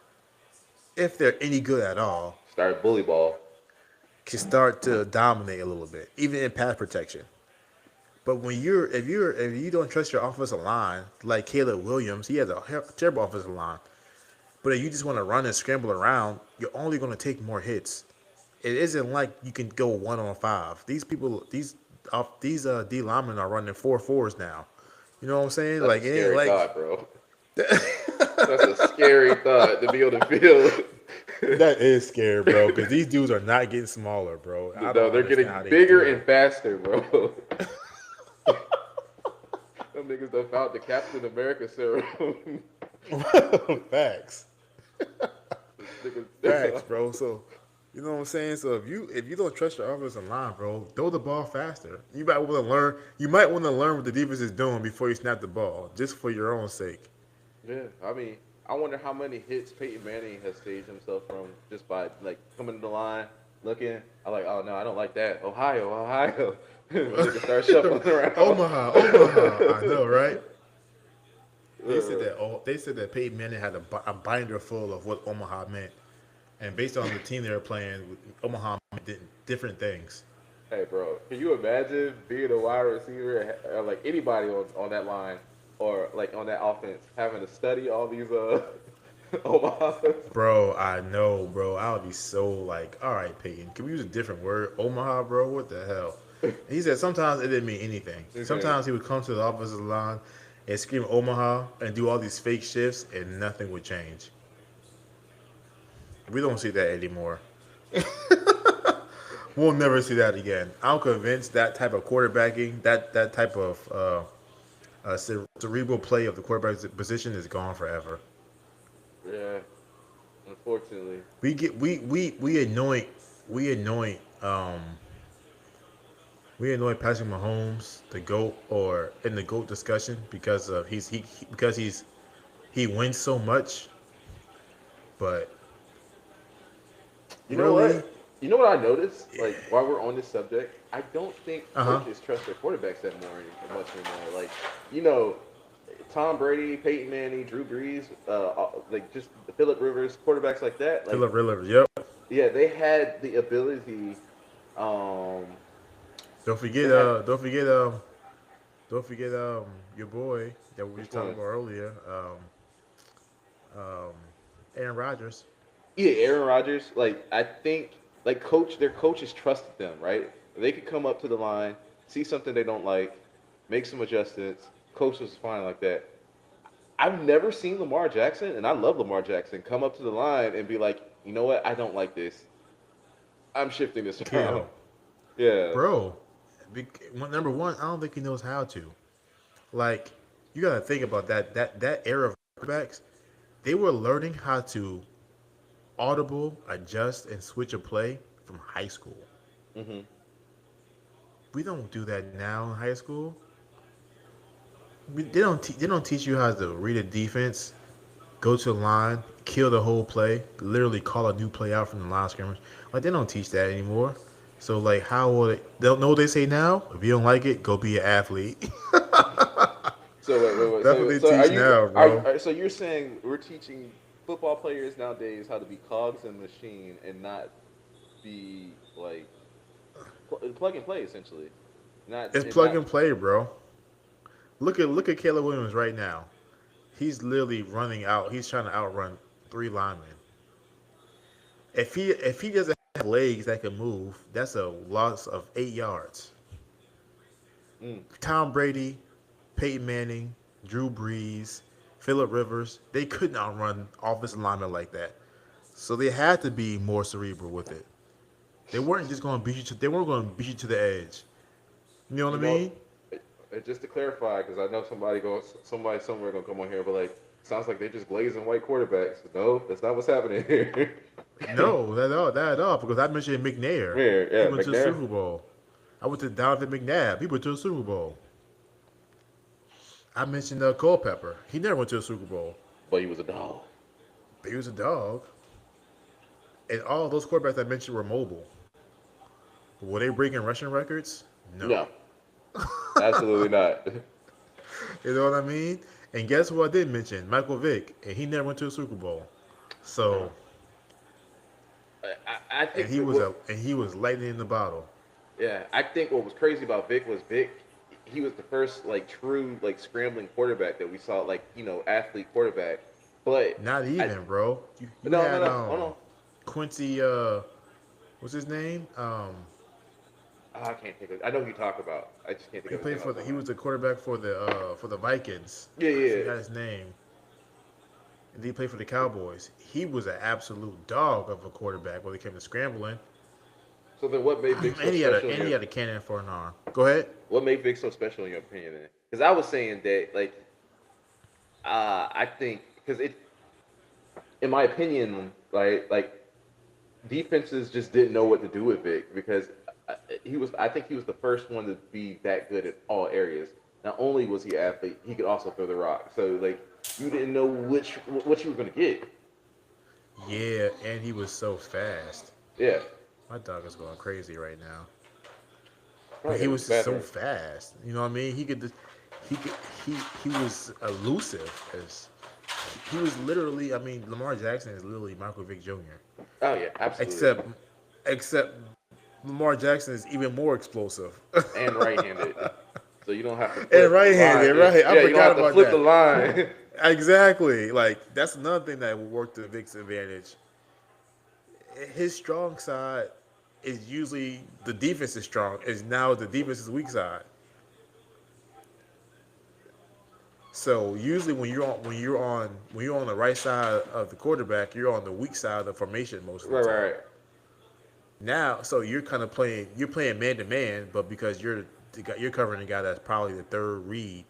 if they're any good at all, Started bully ball. can start to dominate a little bit, even in pass protection. But when if you don't trust your offensive line, like Caleb Williams, he has a terrible offensive line. But if you just want to run and scramble around, you're only going to take more hits. It isn't like you can go 1 on 5. These people, these D linemen are running 4 4s now. You know what I'm saying? That's a Like it ain't scary like thought, bro. That's a scary thought to be on the field. that is scary, bro. Because these dudes are not getting smaller, bro. I No, don't they're understand getting how they bigger do and it. faster, bro. Them niggas done found the Captain America serum. Facts. Facts, Niggas, bro. So, you know what I'm saying? So if you don't trust your offensive line, bro, throw the ball faster. You might want to learn. You might want to learn what the defense is doing before you snap the ball, just for your own sake. yeah, I mean, I wonder how many hits Peyton Manning has saved himself from just by like coming to the line, looking. I'm like, oh no, I don't like that. Ohio, Ohio. Niggas start shuffling around. Omaha, Omaha. I know, right? Uh, They said that Peyton Manning had a binder full of what Omaha meant, and based on the team they were playing, Omaha meant different things. Hey, bro, can you imagine being a wide receiver or like anybody on that line or like on that offense having to study all these Omahas? Bro, I know, bro. I would be so like, all right, Peyton, can we use a different word? Omaha, bro. What the hell? And he said sometimes it didn't mean anything. Okay. Sometimes he would come to the offensive line and scream Omaha and do all these fake shifts, and nothing would change. We don't see that anymore. We'll never see that again. I'm convinced that type of quarterbacking, that type of cerebral play of the quarterback position is gone forever. Yeah, unfortunately. We we anoint we anoint Patrick Mahomes the goat or in the goat discussion because of because he wins so much, but You know really, what? You know what I noticed? Like while we're on this subject, I don't think uh huh, coaches trust their quarterbacks that much anymore. Like, you know, Tom Brady, Peyton Manning, Drew Brees, like just Philip Rivers, quarterbacks like that. Like, Philip Rivers, yep. yeah, they had the ability. Um, Don't they forget, had don't forget, your boy that we were which talking one? about earlier, um, Aaron Rodgers. Yeah, Aaron Rodgers. Like I think like their coaches trusted them, right? They could come up to the line, see something they don't like, make some adjustments. Coach was fine like that. I've never seen Lamar Jackson, and I love Lamar Jackson, come up to the line and be like, you know what, I don't like this. I'm shifting this around. Kill, Yeah. bro. Number one, I don't think he knows how to. Like, you gotta think about that era of quarterbacks. They were learning how to audible, adjust, and switch a play from high school. Hmm. We don't do that now in high school. They don't teach you how to read a defense, go to the line, kill the whole play, literally call a new play out from the line of scrimmage. Like they don't teach that anymore. So like how will they'll know what they say now? If you don't like it, go be an athlete. So wait. That's what they So are teach you now, bro. so you're saying we're teaching football players nowadays how to be cogs in the machine and not be like plug and play essentially, not It's and plug not. and play, bro. Look at Caleb Williams right now. He's literally running out. He's trying to outrun 3 linemen. If he doesn't have legs that can move, that's a loss of 8 yards. Mm. Tom Brady, Peyton Manning, Drew Brees, Philip Rivers, they couldn't outrun offensive linemen like that. So they had to be more cerebral with it. They weren't just going to beat you. They weren't going to beat you to the edge. You know what You I know, mean? just to clarify, because I know somebody somewhere gonna come on here, but like, Sounds like they're just glazing white quarterbacks. No, that's not what's happening here. No, that at all. Because I mentioned McNair. Here, He yeah, went to the McNair, Super Bowl. I went to Donovan McNabb. He went to the Super Bowl. I mentioned Culpepper. He never went to the Super Bowl. but he was a dog. But he was a dog. And all those quarterbacks I mentioned were mobile. Were they breaking rushing records? No. No, absolutely not. You know what I mean? And guess who I did mention? Michael Vick. And he never went to a Super Bowl. So I think that what, and he was lightning in the bottle. yeah, I think what was crazy about Vic was Vic. He was the first like true like scrambling quarterback that we saw, like athlete quarterback. But Not I even, bro. You no no had no hold on. Quincy what's his name? Oh, I can't think of. I know who you talk about. I just can't think He of his played name off he the line. was the quarterback for the Vikings. Yeah, I yeah. forgot his name. And he played for the Cowboys. He was an absolute dog of a quarterback when it came to scrambling. So then, what made Vic so And he had special in and he your? had a cannon for an arm. Go ahead. What made Vic so special in your opinion? Then, because I was saying that like I think because it, in my opinion, like defenses just didn't know what to do with Vic because he was. I think he was the first one to be that good at all areas. Not only was he an athlete, he could also throw the rock. So like you didn't know what you were gonna get. Yeah, and he was so fast. Yeah, My dog is going crazy right now. But probably he gotta use was the just so bathroom. fast. You know what I mean? He could, he was elusive. As he was literally. I mean, Lamar Jackson is literally Michael Vick Jr. Oh yeah, absolutely. Except, except Lamar Jackson is even more explosive. And right-handed, so you don't have to And flip the line. right-handed, right? I Yeah, you don't forgot have to about flip the that. line. Exactly. Like that's another thing that will work to Vic's advantage. His strong side is usually the defense is strong. Is now the defense's weak side. So usually when you're on the right side of the quarterback, you're on the weak side of the formation most of Right, the right, time. right. Now, so you're kind of playing man to man, but because you're covering a guy that's probably the third read.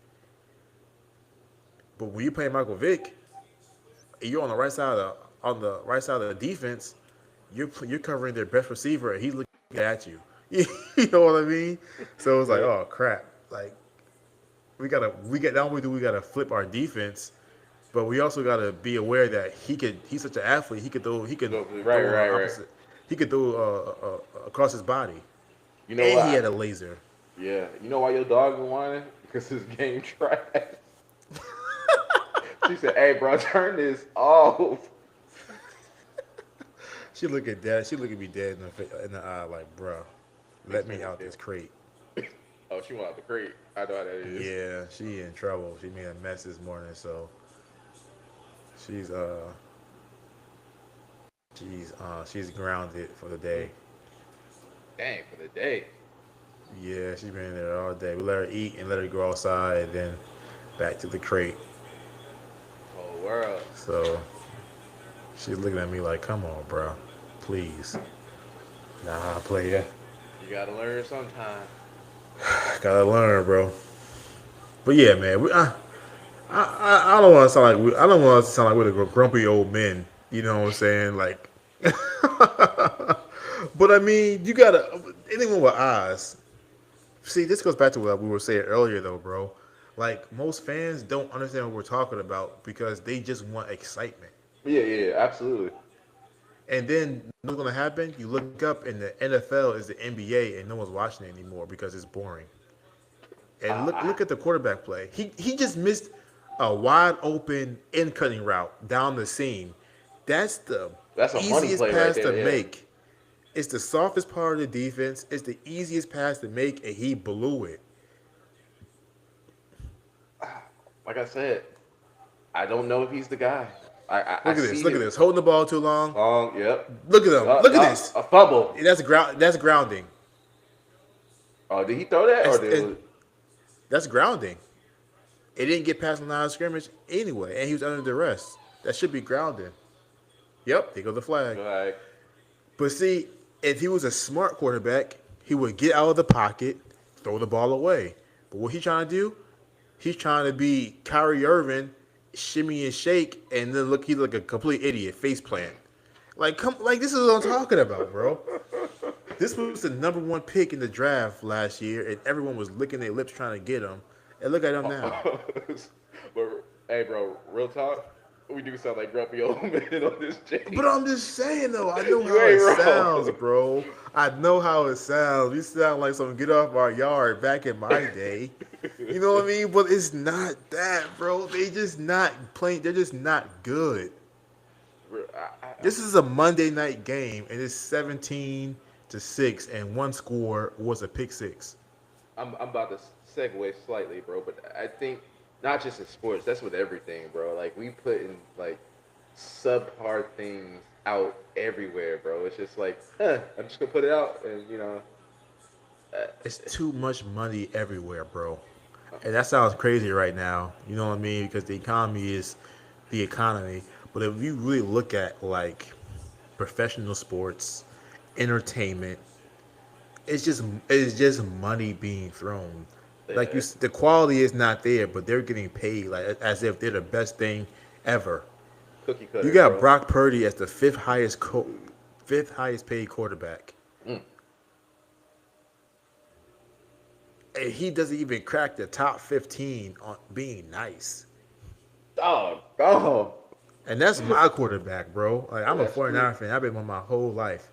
But when you play Michael Vick, you're on the right side of the defense. You're covering their best receiver, and he's looking at you. You know what I mean? So it's like, Yeah. oh crap! Like we got not only do we gotta flip our defense, but we also gotta be aware that he's such an athlete. He can Right, throw right, right. opposite. He could throw across his body, You know and he what? had a laser. Yeah. You know why your dog is whining? Because his game trash. She said, "Hey, bro, turn this off." She look at dad. She look at me dead in the eye, like, bro, let Makes me me out feel. this crate. Oh, she went out the crate. I know how that is. Yeah, she in trouble. She made a mess this morning, so she's she's grounded for the Mm. day. Dang, for the day. Yeah, she's been in there all day. We let her eat and let her go outside, and then back to the crate. Whole world. So she's looking at me like, "Come on, bro, please." Nah, player. You gotta learn sometime. Gotta learn, bro. But yeah, man, I don't want to sound like I don't want to sound like we're the grumpy old men. You know what I'm saying? Like, but I mean, you gotta anyone with eyes. See, this goes back to what we were saying earlier, though, bro. Like most fans don't understand what we're talking about because they just want excitement. Yeah, yeah, yeah, absolutely. And then what's gonna happen? You look up and the NFL is the NBA, and no one's watching it anymore because it's boring. And I, look at the quarterback play. He just missed a wide open in cutting route down the seam. That's the that's a money easiest play right pass to there. Yeah. make. It's the softest part of the defense. It's the easiest pass to make, and he blew it. Like I said, I don't know if he's the guy. I Look at this. see Look at him this. Holding the ball too long. long. Yep. Look at him. Look at this. A fumble. That's ground. That's grounding. Oh, did he throw that or That's, did it? that's grounding. It didn't get past the line of scrimmage anyway, and he was under duress. That should be grounding. Yep, there goes the flag. Like, But see, if he was a smart quarterback, he would get out of the pocket, throw the ball away. But what he's trying to do, he's trying to be Kyrie Irving shimmy and shake, and then look, he look a complete idiot, face plant. Like come, like this is what I'm talking about, bro. This was the number 1 pick in the draft last year, and everyone was licking their lips trying to get him. And look at him now. But hey, bro, real talk, we do sound like grumpy old men on this But Jake. I'm just saying though, I know You how it ain't sounds, wrong. bro. I know how it sounds. We sound like some get off our yard back in my day. You know what I mean? But it's not that, bro. They just not playing. They're just not good. This is a Monday night game, and it's 17-6, and one score was a pick six. I'm about to segue slightly, bro, but I think not just in sports, that's with everything, bro. Like we putting like subpar things out everywhere, bro. It's just like, I'm just gonna put it out, and uh, It's too much money everywhere, bro. And that sounds crazy right now. You know what I mean? Because the economy is the economy. But if you really look at like professional sports, entertainment, it's just money being thrown. Like yeah, the quality is not there, but they're getting paid like as if they're the best thing ever. cookie You cutter, got bro. Brock Purdy as the fifth highest paid quarterback, Mm. and he doesn't even crack the top 15 on being nice. Dog. And that's my quarterback, bro. Like I'm a That's true. 49 fan. I've been one my whole life.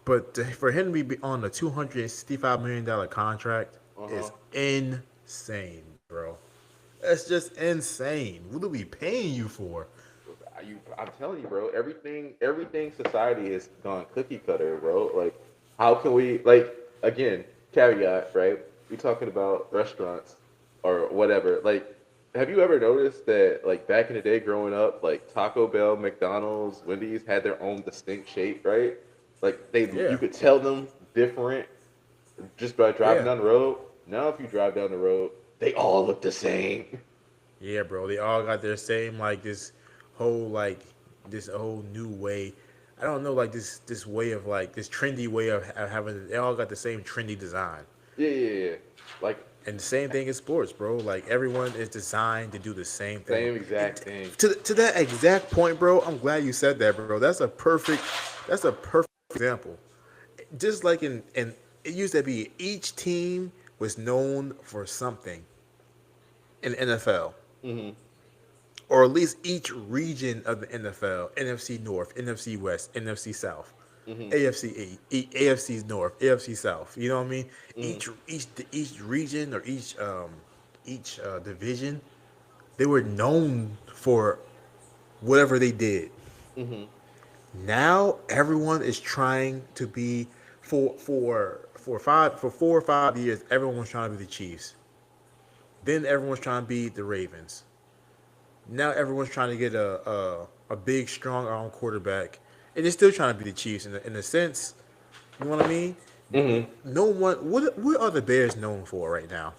But for him to be on a $265 million contract Uh huh. is insane, bro. That's just insane. What are we paying you for? I'm telling you, bro. Everything society has gone cookie cutter, bro. Like, how can we like again caveat, right? We talking about restaurants or whatever. Like, have you ever noticed that like back in the day, growing up, like Taco Bell, McDonald's, Wendy's had their own distinct shape, right? Like Yeah, you could tell them different just by driving yeah, down the road. Now, if you drive down the road, they all look the same. yeah, bro. They all got their same whole like this whole new way. I don't know, like this way of like this trendy way of having. They all got the same trendy design. Yeah, yeah, yeah. Like And the same thing in sports, bro. Like everyone is designed to do the same thing. same And exact thing. to that exact point, bro, I'm glad you said that, bro. That's a perfect example. Just like in it used to be each team was known for something in the NFL. Hmm. Or at least each region of the NFL, NFC North, NFC West, NFC South, Hmm. AFC AFC North, AFC South. You know what I mean? Hmm. Each region or each division, they were known for whatever they did. Hmm. Now everyone is trying to be for 4 or 5 years. Everyone was trying to be the Chiefs. Then everyone's trying to be the Ravens. Now everyone's trying to get a big, strong arm quarterback, and they're still trying to be the Chiefs in a sense. You know what I mean? Hmm. No one. What are the Bears known for right now?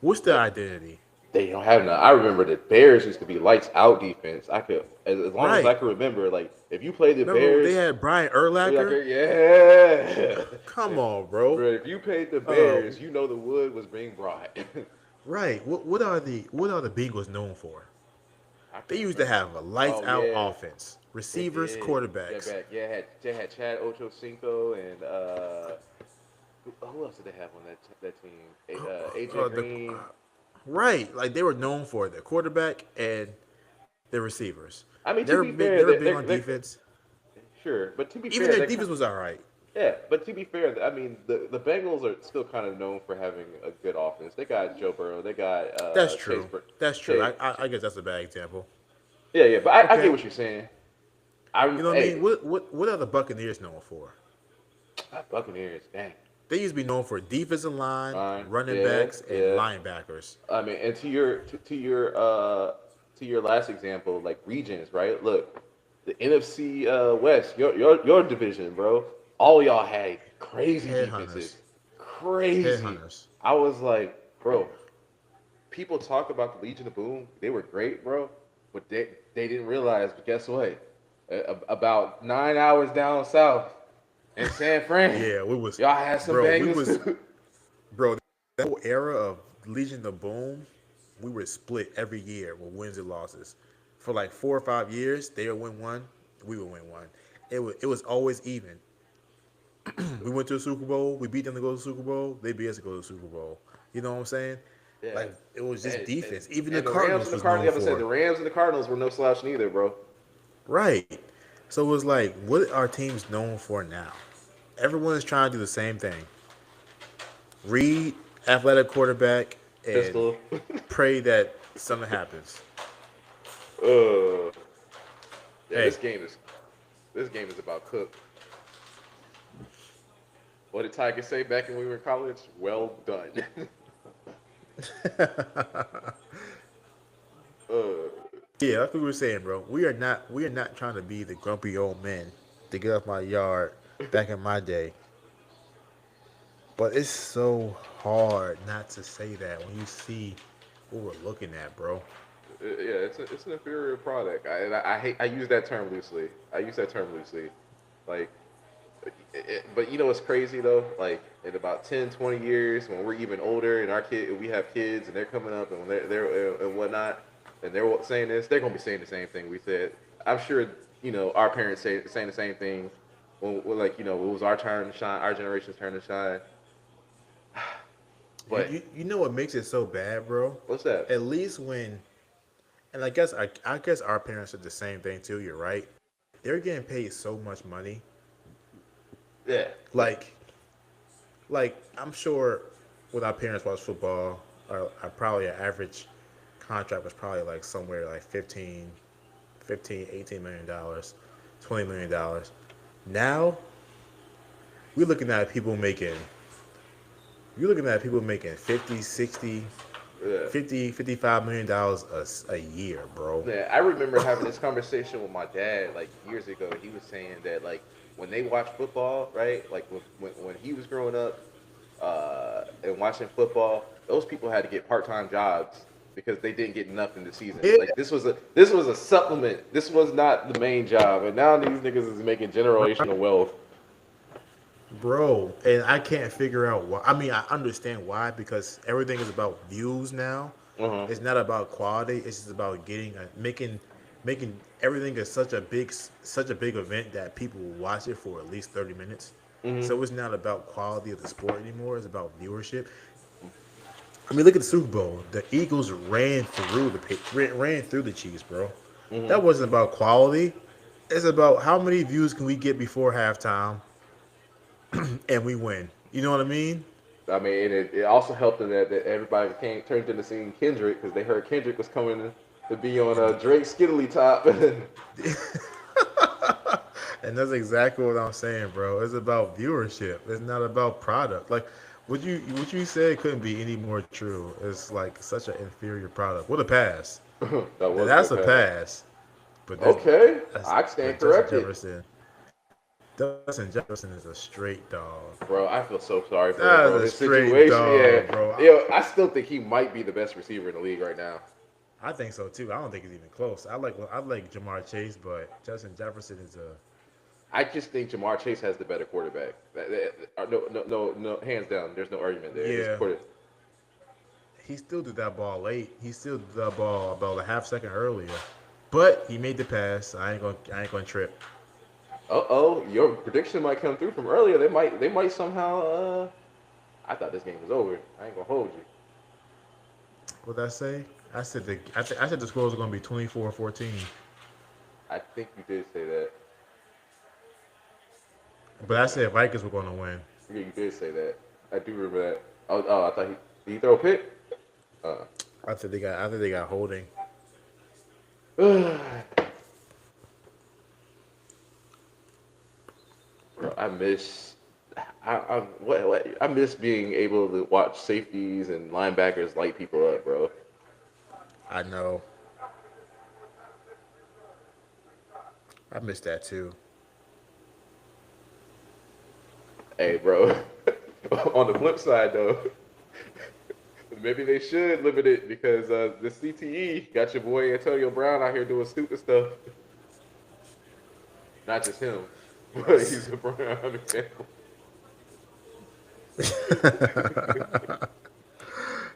What's their identity? They don't have none. I remember the Bears used to be lights out defense. I could, as long as I Right. can remember, like if you play the Remember they Bears, had Brian you're like, Urlacher? yeah. Come on, bro. Bro, if you paid the Uh, Bears, you know the wood was being brought. right. What are the Bengals known for? I They can't used to remember. have a lights Oh out yeah, offense, they receivers, did. Yeah, quarterbacks. back. Yeah, they had Chad Ochocinco and who else did they have on that team? AJ The Green. right, like they were known for their quarterback and their receivers. I mean, to be Never fair, big on defense. sure, but to be Even fair, their they defense was all right. yeah, but to be fair, I mean, the Bengals are still kind of known for having a good offense. They got Joe Burrow. They got That's true. That's true. Chase. I guess that's a bad example. Yeah, yeah, but I get Okay. what you're saying. I'm You know what I mean? hey, What are the Buccaneers known for? Buccaneers, dang. They used to be known for defensive line, Fine. running Yeah, backs, and yeah. linebackers. I mean, and to your last example, like regions, right? Look, the NFC West, your division, bro. All y'all had crazy defenses, Headhunters. crazy. Headhunters. I was like, bro, people talk about the Legion of Boom. They were great, bro, but they didn't realize. But guess what? About 9 hours down south in San Fran, Yeah, we was, y'all had some bro. We bangers was, too. bro. That whole era of Legion of Boom. we were split every year with wins and losses. For like 4 or 5 years, they would win one, we would win one. It was always even. We went to a Super Bowl, we beat them to go to the Super Bowl, they beat us to go to the Super Bowl. You know what I'm saying? Yeah, Like it was just and, and defense. Even the and the Rams Cardinals and the was Cardinals. known Like I said, for the it. Rams and the Cardinals were no slouch neither, bro. Right. So it was like, what are teams known for now? Everyone is trying to do the same thing. Read athletic quarterback and Pistol. pray that something happens. uh, yeah, Hey, this game is about Cook. What did Tiger say back when we were in college? Well done. uh, yeah, that's what we were saying, bro. We are not trying to be the grumpy old men to get off my yard back in my day. But it's so hard not to say that when you see what we're looking at, bro. yeah, it's an inferior product. I hate I use that term loosely. I use that term loosely. Like, but you know what's crazy though? Like in about 10, 20 years, when we're even older and we have kids and they're coming up and when they're and whatnot, and they're saying this, they're gonna be saying the same thing we said. I'm sure our parents saying the same thing when like it was our turn to shine, our generation's turn to shine. You, But you you know what makes it so bad, bro? what's that? At least when, and I guess our parents did the same thing too. You're right. They're getting paid so much money. Yeah, yeah. Like I'm sure when our parents watch football, our probably an average contract was probably like somewhere like 15, $18 million, $20 million. Now we're looking at people making you're looking at people making 50, 60, Yeah. 50, $55 million a year, bro. Yeah, I remember having this conversation with my dad like years ago. He was saying that like when they watch football, right? Like when he was growing up and watching football, those people had to get part time jobs because they didn't get enough in the season. Yeah, Like this was a supplement. This was not the main job, and now these niggas is making generational wealth. bro. And I can't figure out why. I mean, I understand why because everything is about views now. Uh huh. It's not about quality. It's just about making everything is such a big event that people will watch it for at least 30 minutes. Hmm. So it's not about quality of the sport anymore. It's about viewership. I mean, look at the Super Bowl. The Eagles ran through the Chiefs, bro. Hmm. That wasn't about quality. It's about how many views can we get before halftime, and we win. You know what I mean? I mean, and it also helped in that everybody turned into seeing Kendrick because they heard Kendrick was coming to be on And Drake's Skiddly Top. and that's exactly what I'm saying, bro. It's about viewership. It's not about product. Like what you said couldn't be any more true. It's like such an inferior product. What a pass. That was a That's good a pass. pass. But that's Okay, that's I but stand Justin corrected, Jefferson. Justin Jefferson is a straight dog. bro. I feel so sorry for him, That is bro. a His straight situation, yeah, dog, bro. I still think he might be the best receiver in the league right now. I think so too. I don't think it's even close. I like Jamar Chase, but Justin Jefferson is a I just think Jamar Chase has the better quarterback. No, no, no, no, hands down. There's no argument there. His yeah. quarter. He still did that ball late. He still did that ball about a half second earlier, but he made the pass. I ain't gonna trip. Oh, your prediction might come through from earlier. They might somehow. I thought this game was over. I ain't gonna hold you. What did I say? I said the score was gonna be 24-14, I think you did say that. but I said Vikings were gonna win. Yeah, you did say that. I do remember that. Oh, I thought did he throw a pick? Uh, I think they got holding. bro, I miss. I miss being able to watch safeties and linebackers light people up, bro. I know. I missed that too. Hey, bro. On the flip side, though, maybe they should limit it because the CTE got your boy Antonio Brown out here doing stupid stuff. Not just him, but he's a prime example.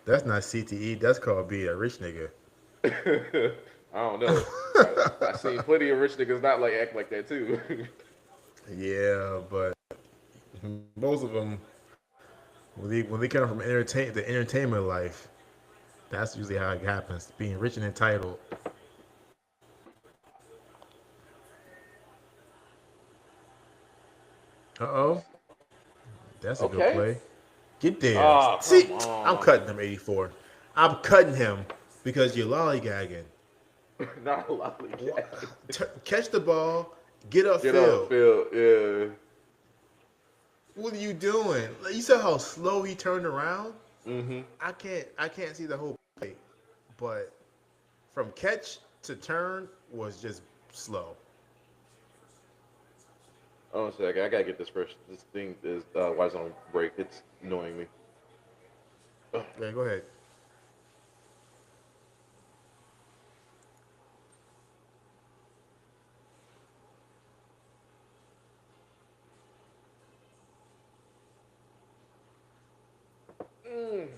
That's not CTE. That's called being a rich nigga. I don't know. I seen plenty of rich niggas not like act like that too. Yeah, but most of them, when they come from the entertainment life, that's usually how it happens. Being rich and entitled. Uh-oh. That's a good Okay. play. Get there. Oh, come See, I'm on. cutting him 84. I'm cutting him because you're lollygagging. Not a lollygag. Catch the ball, get Get up, upfield. Phil. Yeah. What are you doing? Like, you saw how slow he turned around? Mm-hmm. I can't see the whole play, but from catch to turn was just slow. Oh, a second. I gotta get this first. This thing is why it's on break. It's annoying me. Ugh. Yeah, go ahead. Mm,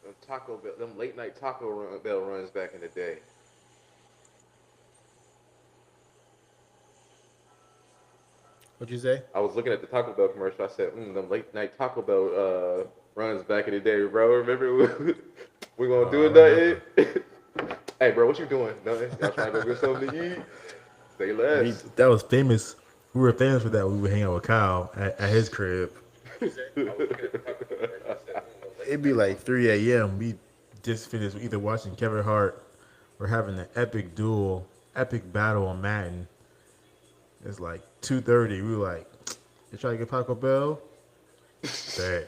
them Taco Bell, them late night Bell runs back in the day. What'd you say? I was looking at the Taco Bell commercial. I said, them late night Taco Bell runs back in the day, bro. Remember we gonna Oh, I do remember. nothing? Hey, bro, what you doing? Nothing. Y'all trying to go get something to eat? Say less. That was famous. We were famous for that. We would hang out with Kyle at his crib. It'd be like 3 a.m. We just finished either watching Kevin Hart or having an epic duel, epic battle on Madden. It's like 2:30. We were like, you try to get Taco Bell? Bad.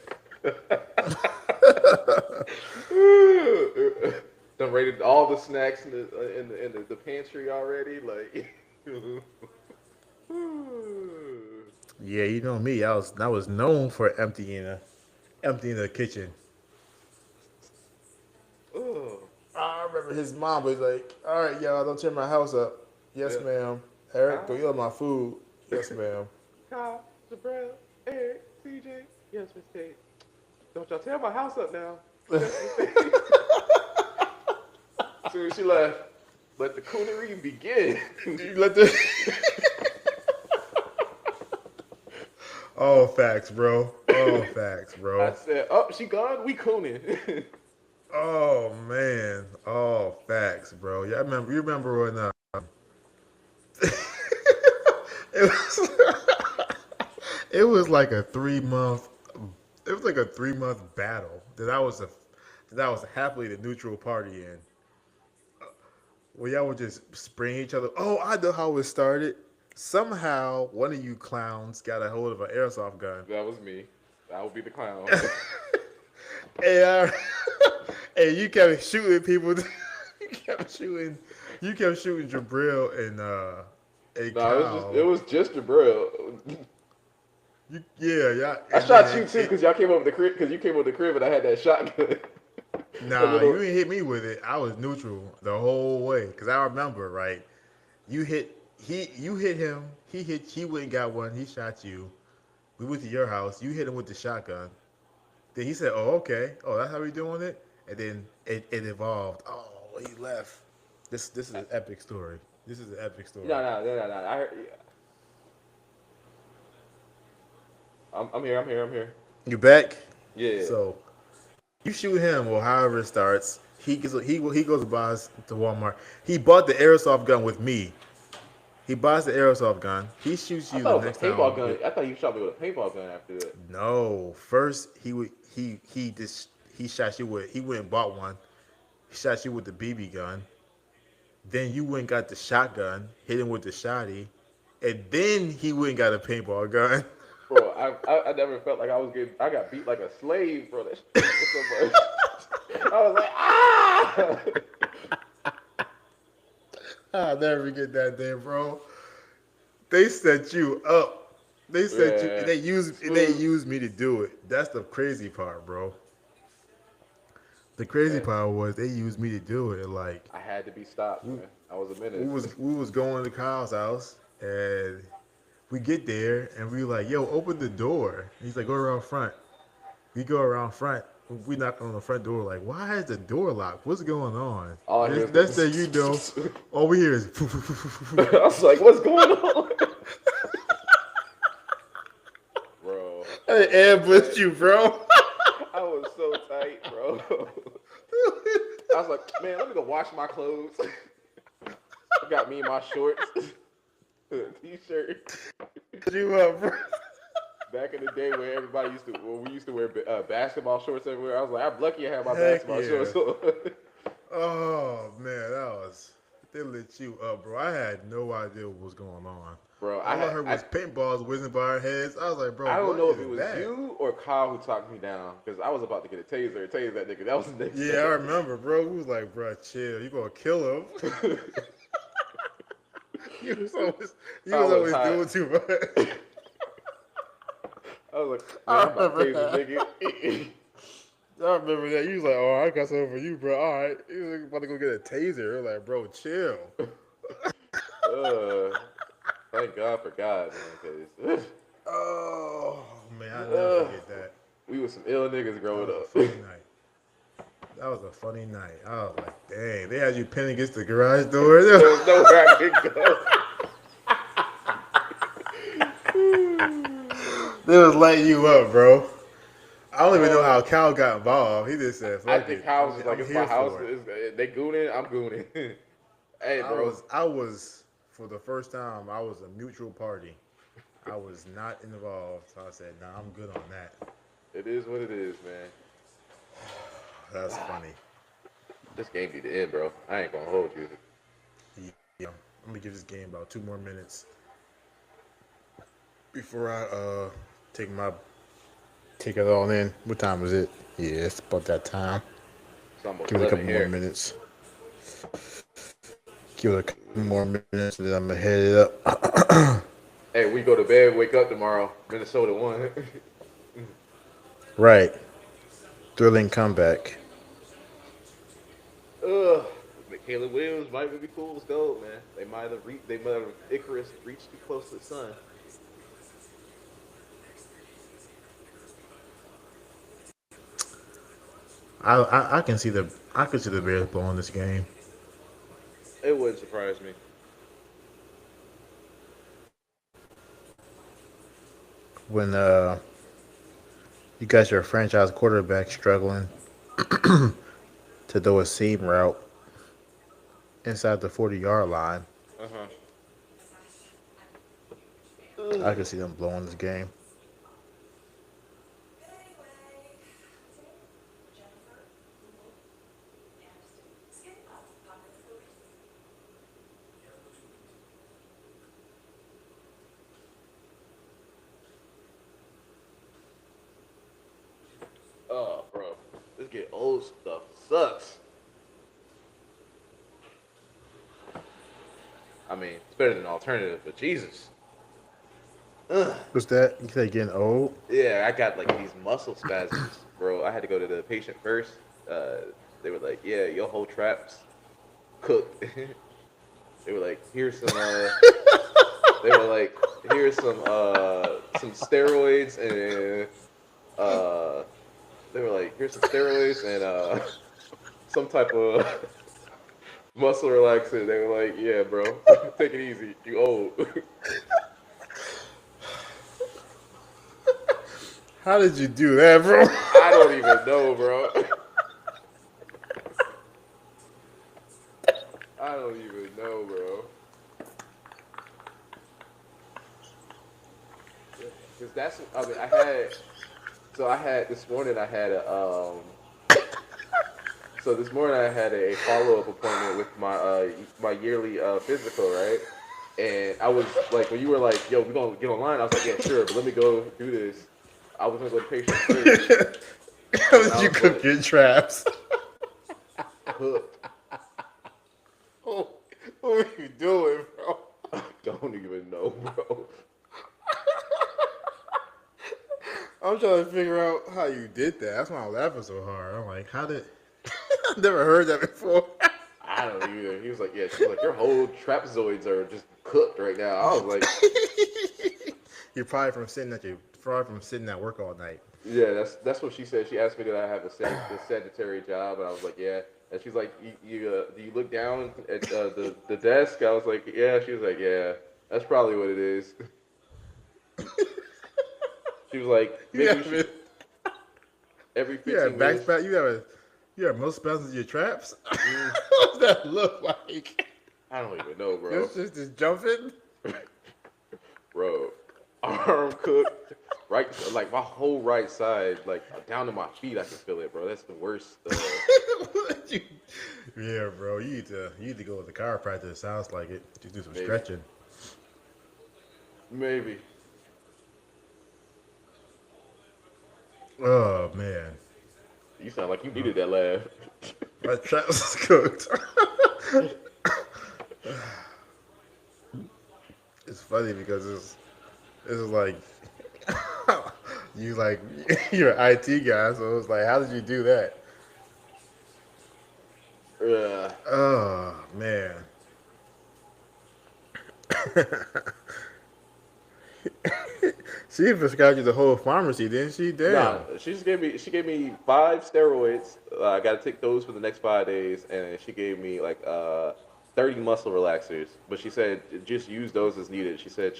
Done rated all the snacks in the pantry already. Like, Yeah, you know me. I was known for emptying the kitchen. oh, I remember his mom was like, "All right, y'all, don't tear my house up." Yes, yeah. ma'am. Eric, don't Kyle, yell at my food. Yes, ma'am. Kyle, Jabril, Eric, CJ. Yes, Miss Kate. Don't y'all tear my house up now. Yes, Miss Kate. As soon as she left, let the coonery begin. You let the all facts, bro. All facts, I bro. said, oh, she gone? We cooning. Oh man, all facts, bro. Yeah, I remember. You remember when it was it was like a 3 month. It was like a 3 month battle that I was happily the neutral party in. Where y'all would just spring each other. Oh, I know how it started. Somehow, one of you clowns got a hold of an airsoft gun, That was me. I would be the clown. and, and you kept shooting people. you kept shooting. You kept shooting Jabril and No, it Kyle. was just Jabril. Yeah, yeah, I and then shot you too because y'all came over the crib because you came over the crib and I had that shotgun. The nah, you little didn't hit me with it. I was neutral the whole way because I remember right. You hit him. He went and got one. He shot you. We went to your house. You hit him with the shotgun. Then he said, "Oh, okay. Oh, that's how we doing it." And then it evolved. Oh, he left. This is an epic story. This is an epic story. no. I heard, I'm here. I'm here. I'm here. You back? Yeah. So you shoot him, or however it starts. He goes to buy us to Walmart. He bought the airsoft gun with me. He buys the airsoft gun. He shoots I you the thought it was next a paintball time. gun. I thought you shot me with a paintball gun after that. No, first he shot you with. He went and bought one. He shot you with the BB gun. Then you went and got the shotgun, hit him with the shotty, and then he went and got a paintball gun. Bro, I never felt like I got beat like a slave, bro. That shit hurt so much. I was like, ah! I'll never forget that day, bro. They set you up. They set you. Yeah. They Smooth. used me to do it. That's the crazy part, bro. The crazy Man, part was they used me to do it. Like I had to be stopped, we, man. I was a we menace. was going to Kyle's house, and we get there, and we like, yo, open the door. And he's like, go around front. We go around front. We knock on the front door. Like, why is the door locked? What's going on? All I hear This is next thing you know, the. all we hear is. I was like, "What's going on, bro?" I I was so ambushed tight. you, bro. I was so tight, bro. I was like, "Man, let me go wash my clothes." I got me my shorts, t-shirt. You up, bro? Back in the day when everybody used to, when we used to wear basketball shorts everywhere, I was like, I'm lucky I had my Heck basketball yeah. shorts on. Oh man, that was they lit you up, bro. I had no idea what was going on. Bro, All I heard was paintballs whizzing by our heads. I was like, bro, I don't what know if is it was that? you or Kyle who talked me down because I was about to get a taser that nigga. That was the next Yeah, I day. remember, bro. We was like, bro, chill. You gonna kill him? you was always, you I was was always hot. doing too much. I was like, man, I I'm about to remember tase this that. nigga. I remember that. You was like, oh, I got something for you, bro. All right. You was about to go get a taser. I was like, bro, chill. uh, thank God for God, man, because Oh man, I never forget that. we was some ill niggas That growing was a up. funny night. That was a funny night. I was like, dang, they had you pinned against the garage door. There was nowhere I could go. They was lighting you up, bro. I don't even know uh, how Cal got involved. He just said, I "Fuck think it, Kyle was just like, I'm it's my here house. for it." They gooning, I'm gooning. Hey, bro, I was for the first time. I was a neutral party. I was not involved, so I said, "Nah, I'm good on that." it is what it is, man. That's funny. This game need to end, bro. I ain't gonna hold you. Yeah, I'm gonna give this game about 2 more minutes before I take my take it all in. What time is it? Yeah, it's about that time. It's almost Give it a 11 couple more here. minutes. Give it a couple more minutes, and then I'm gonna head it up. Hey, we go to bed, wake up tomorrow. Minnesota won. Right, thrilling comeback. Ugh. Caleb Williams might be cool as gold, man. They might have Icarus reached too close to the sun. I can see the Bears blowing this game. It wouldn't surprise me. When you got your franchise quarterback struggling to throw a seam route inside the 40-yard line, Uh huh. I can see them blowing this game. Oh, bro, this get old stuff sucks. I mean, it's better than alternative, but Jesus. Ugh. What's that? You say getting old? Yeah, I got like these muscle spasms, bro. I had to go to the patient first. They were like, "Yeah, your whole trap's cooked." They were like, "Here's some." They were like, "Here's some steroids and uh." They were like, "Here's some steroids and some type of muscle relaxant." They were like, "Yeah, bro, take it easy. You old." How did you do that, bro? I don't even know, bro. I don't even know, bro. Because that's, I mean, I had this morning. I had a So this morning I had a follow up appointment with my yearly physical, right? And I was like, when you were like, "Yo, we gonna get online," I was like, "Yeah, sure," but let me go do this. I was gonna go to patient first, How and did I you was cook like, your traps? cooked. Oh, what are you doing, bro? I don't even know, bro. I'm trying to figure out how you did that. That's why I'm laughing so hard. I'm like, how did? I've never heard that before. I don't either. He was like, "Yeah," she was like, "Your whole trapezoids are just cooked right now." I was like, You're probably from sitting at work all night. Yeah, that's what she said. She asked me did I have a sedentary job, and I was like, yeah. And she's like, do you look down at the desk? I was like, yeah. She was like, yeah, that's probably what it is. She was like, You maybe you have should it. every You have 15 minutes. backpack. You have most spasms in your traps. Mm, What does that look like? I don't even know, Your bro. sister's jumping. Bro, arm cooked, right, like my whole right side, like down to my feet, I can feel it, bro. That's the worst. You- yeah, bro. You need to go to the chiropractor. It sounds like it. Just do some Maybe, stretching. maybe. Oh man, You sound like you needed that laugh. my traps is cooked. It's funny because it's like you like you're an IT guy, so it's like, how did you do that? uh, Oh man, she prescribed you the whole pharmacy, didn't she? nah, Damn. she gave me 5 steroids. I got to take those for the next 5 days, and she gave me like 30 muscle relaxers. But she said just use those as needed. She said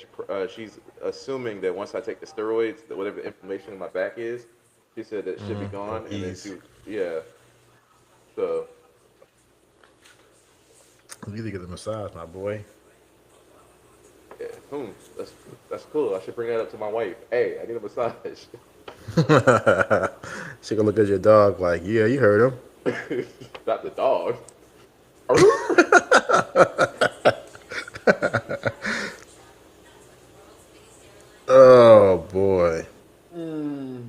she's assuming that once I take the steroids, that whatever the inflammation in my back is, she said that should be Go gone. And then ease. yeah. So You need to get a massage, my boy. yeah, that's cool. I should bring that up to my wife. Hey, I get a massage. She can look at your dog like, yeah, you heard him. Not the dog. Arr! Oh boy. Mm.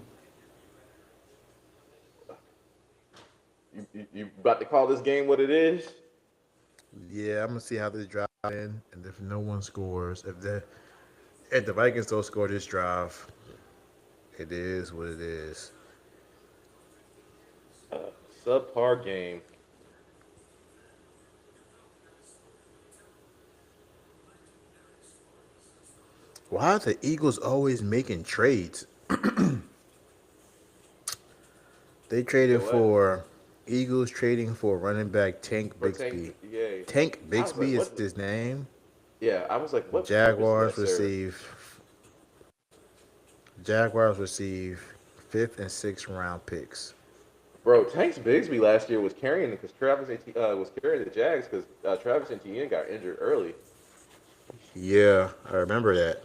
You about to call this game what it is? Yeah, I'm gonna see how this drive in, and if no one scores, if the Vikings don't score this drive, it is what it is. Subpar game. Why are the Eagles always making trades? They You said traded what? for Eagles trading for running back Tank For Tank, Bixby. yeah. Tank I was like, Bixby is what? his name. Yeah, I was like, what purpose does that Jaguars serve? receive Jaguars receive fifth and sixth round picks. Bro, Tanks Bigsby last year was carrying because was carrying the Jags because Travis Etienne got injured early. Yeah, I remember that.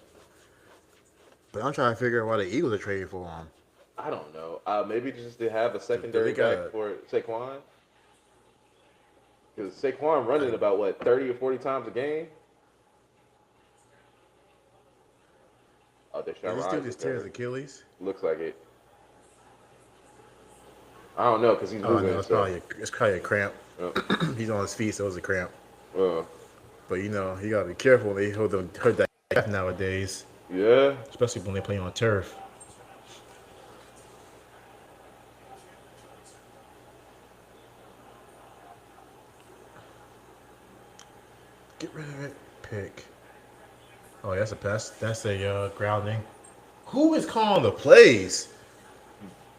But I'm trying to figure out why the Eagles are trading for him. I don't know. Maybe just to have a Do they secondary got back a? for Saquon because Saquon running I, about what 30 or 40 times a game. Oh, is Deshaun this dude Rise is just tear his hurt. Achilles? Looks like it. I don't know because he's Oh no, moving. So, it's probably a cramp. uh, He's on his feet, so it's a cramp. uh, But you know, you gotta be careful when they hurt that calf nowadays, yeah. especially when they play on turf. Get rid of it. Pick. Oh, that's a pass. That's a grounding. Who is calling the plays?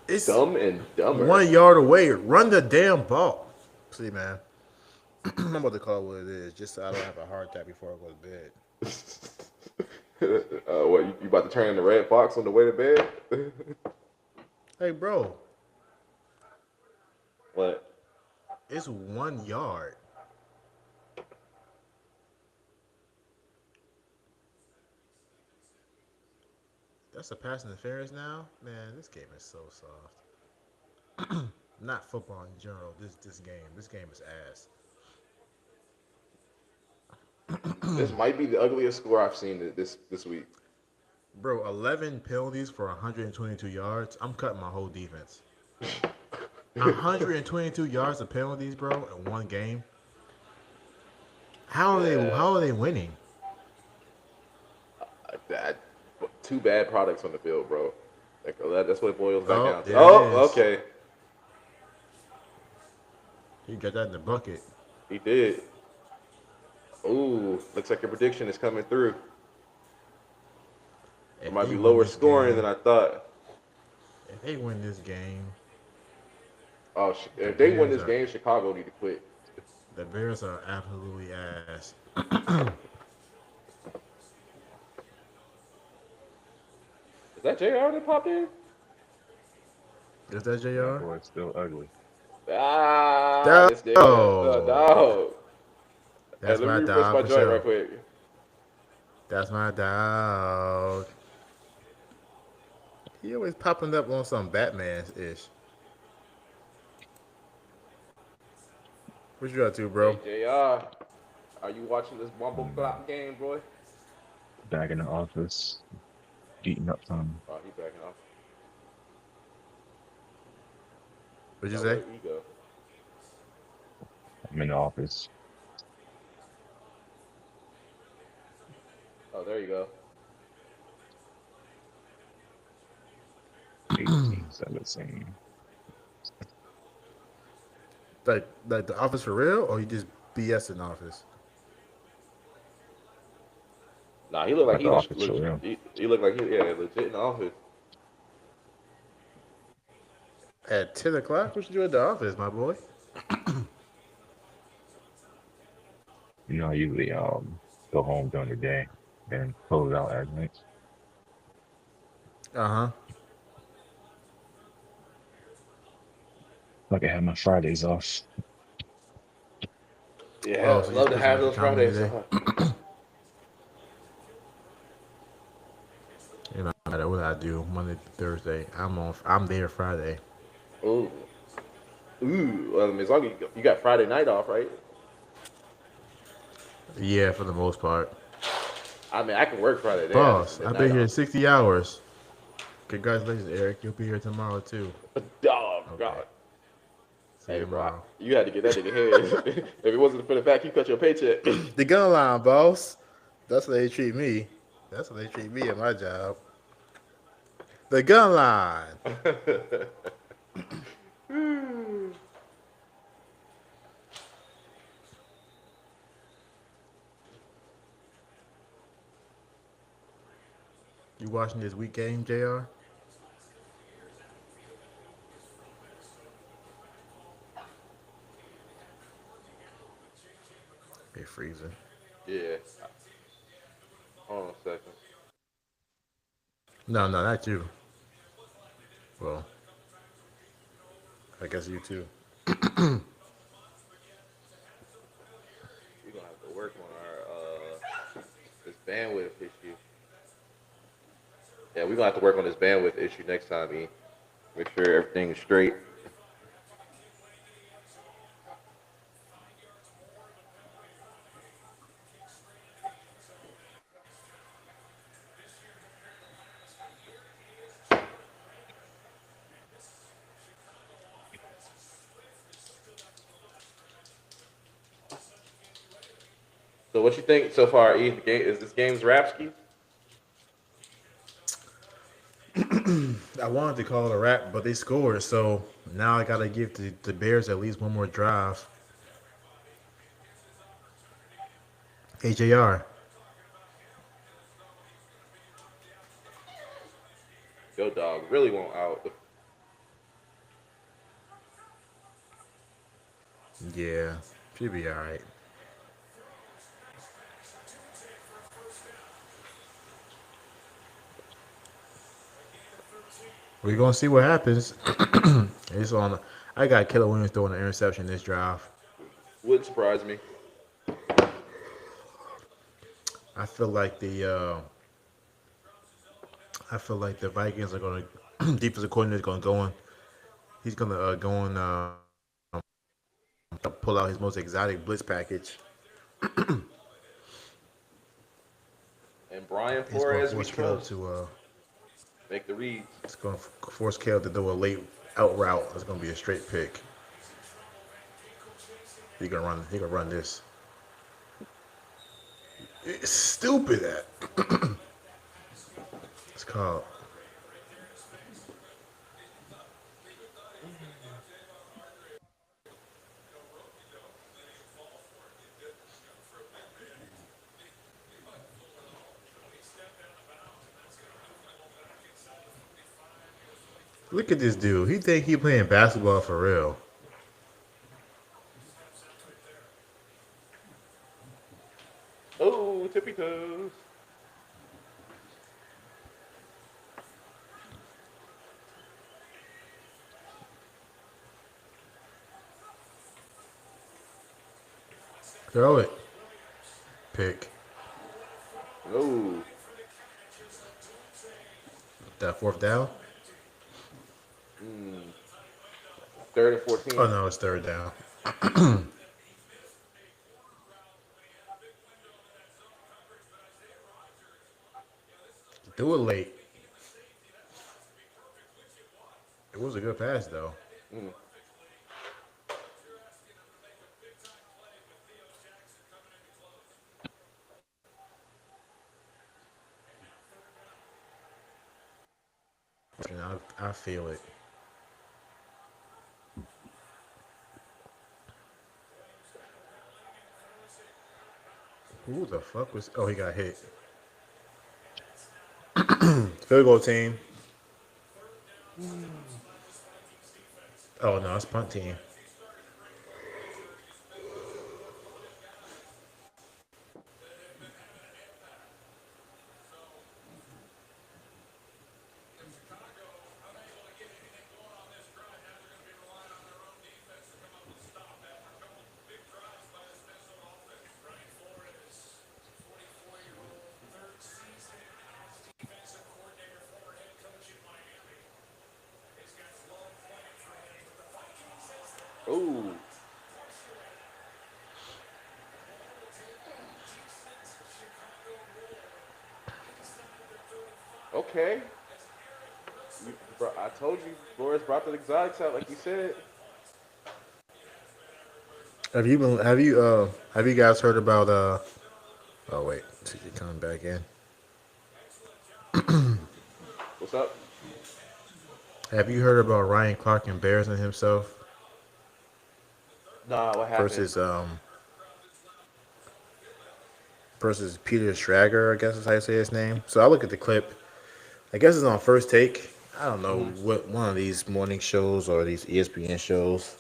It's Dumb and dumber. 1 yard away. Run the damn ball. See, man. I'm about to call it what it is, just so I don't have a heart attack before I go to bed. What you about to turn into Red Fox on the way to bed? Hey, bro, What? it's 1 yard. That's a pass interference now. Man, this game is so soft. Not football in general. This game is ass. This might be the ugliest score I've seen this week. Bro, 11 penalties for 122 yards. I'm cutting my whole defense. 122 yards of penalties, bro, in one game. How are they? Yeah, How are they winning? that two bad products on the field, bro. Like, that's what it boils back Oh, down to. there it Oh, is. okay, He got that in the bucket. he did. Ooh, looks like your prediction is coming through. It If might they be win lower this scoring than game, I thought. If they win this game, Oh, the if they win Bears this are game, Chicago need to quit. the Bears are absolutely ass. Is that JR that popped in? Is that That Jr.? boy's still ugly. Ah, this nigga, Oh, dog. Hey, that's let me my refresh dog my for joint right sure. quick. That's my dog. He always popping up on some Batman ish. What you up to, Hey, bro? JR, are you watching this Bumble Um, Clock game, boy? Back in the office, beating up some. Oh, he backing off. What'd you Oh, say? where he go? I'm in the office, Oh, there you go. 18-17. Like the office for real, or you just BS in office? Nah, he looked like At he the was office for legit. real. He looked like he yeah legit in the office. At 10 o'clock? What you do at the office, my boy? I usually go home during the day, then close out at night. Uh huh. So I can have my Fridays off. Oh, Yeah, so you love just to put some have extra those time in Fridays today? off. You know, no matter what I do, Monday to Thursday, I'm on. I'm there Friday. Ooh, ooh. Well, as long as you got Friday night off, right? Yeah, for the most part. I mean, I can work Friday. They have this Boss, I've midnight been here off. 60 hours. Congratulations, Eric. You'll be here tomorrow too. Oh Okay. God. See you Hey, bro, tomorrow. you had to get that nigga head. If it wasn't for the fact you cut your paycheck. The gun line, boss. That's how they treat me. That's how they treat me at my job. The gun line. You watching this week game, Jr.? They freezing. Yeah. Hold on a second. No, no, not you. Well, I guess you too. We're gonna have to work on our this bandwidth issue. Yeah, we're gonna have to work on this bandwidth issue next time, E. Make sure everything is straight. So what you think so far, E? The game is this game's Rapsky? I wanted to call it a wrap, but they scored, so now I gotta give the Bears at least one more drive. HAR. Yo, dog, really won't out. Yeah, should be all right. We're gonna see what happens. It's on. I got Keller Williams throwing an interception this drive. Wouldn't surprise me. I feel like the Vikings are gonna defensive coordinator is gonna go in. He's gonna go in pull out his most exotic blitz package. And Brian He's gonna Flores, we force Caleb trust. to Make the reads. it's gonna force Caleb to do a late out route. It's gonna be a straight pick. He gonna run. He gonna run this. It's stupid. It's called. Look at this dude. He think he playing basketball for real. Oh, tippy toes. Throw it. Pick. Oh, That fourth down? mm, third and Oh 14. no, it's third down. Do it late. It was a good pass though. Mm. I feel it. Who the fuck was? Oh, he got hit. Field goal team. Oh no, it's punt team. Oh, okay. Bro, I told you, Flores brought the exotics out, like you said. Have you guys heard about oh wait, CJ coming back in. What's up? Have you heard about Ryan Clark embarrassing himself Nah, what happened? versus versus Peter Schrager, I guess is how you say his name. So I look at the clip. I guess it's on First Take. I don't know Hmm. what one of these morning shows or these ESPN shows.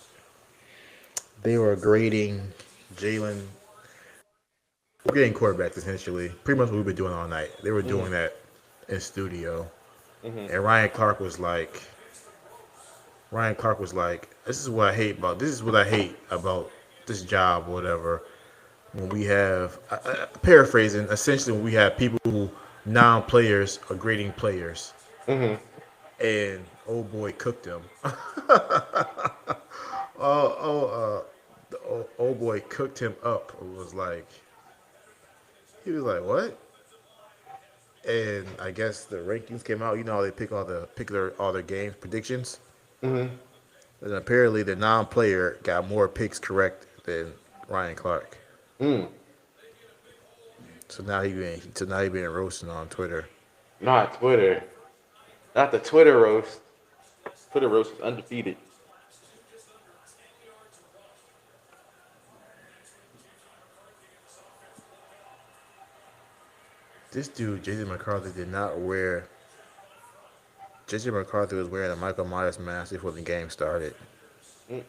They were grading Jalen, grading quarterbacks essentially. Pretty much what we've been doing all night. They were Hmm. doing that in studio, Hmm. and Ryan Clark was like, this is what I hate about this job, or whatever. When we have, paraphrasing, essentially when we have people who non-players are grading players, Hmm. and old boy cooked him. Old boy cooked him up. It was like he was like, what? And I guess the rankings came out. You know how they pick all their games predictions. Hmm. And apparently the non-player got more picks correct than Ryan Clark. Mm. So now he being roasted on Twitter. Not Twitter. Not the Twitter roast. Twitter roast is undefeated. This dude, JJ McCarthy was wearing a Michael Myers mask before the game started. Mm.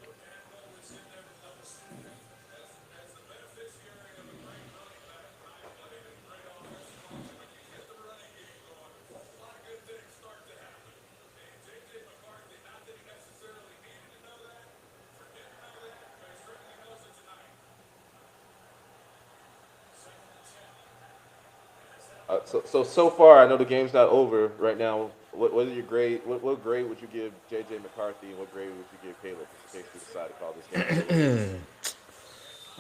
So far, I know the game's not over right now. What are your grade? What grade would you give JJ McCarthy, and what grade would you give Caleb, just in case we decide to call this game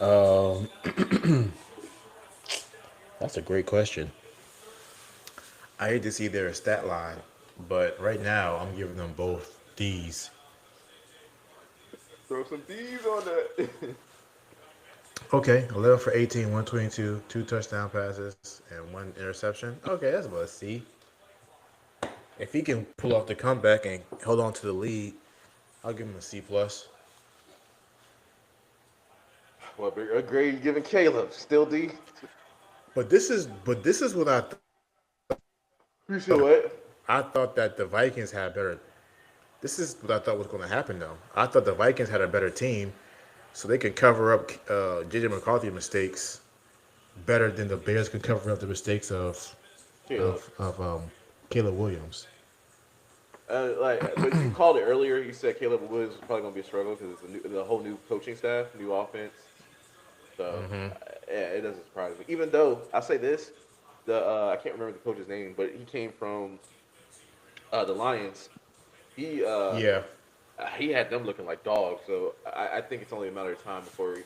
delayed? Um, that's a great question. I hate to see their stat line, but right now I'm giving them both D's. Throw some D's on that. Okay, 11 for 18, 122, two touchdown passes, and one interception. Okay, that's about a C. If he can pull off the comeback and hold on to the lead, I'll give him a C plus. What a grade you giving Caleb? Still D? But this is what I You said what? I thought that the Vikings had better. This is what I thought was going to happen, though. I thought the Vikings had a better team, so they can cover up J.J. McCarthy mistakes better than the Bears can cover up the mistakes Caleb. of Caleb Williams. But you called it earlier. You said Caleb Woods is probably going to be a struggle because it's the whole new coaching staff, new offense. So yeah, it doesn't surprise me. Even though I say this, the I can't remember the coach's name, but he came from the Lions. He uh, Yeah, he had them looking like dogs. So I think it's only a matter of time before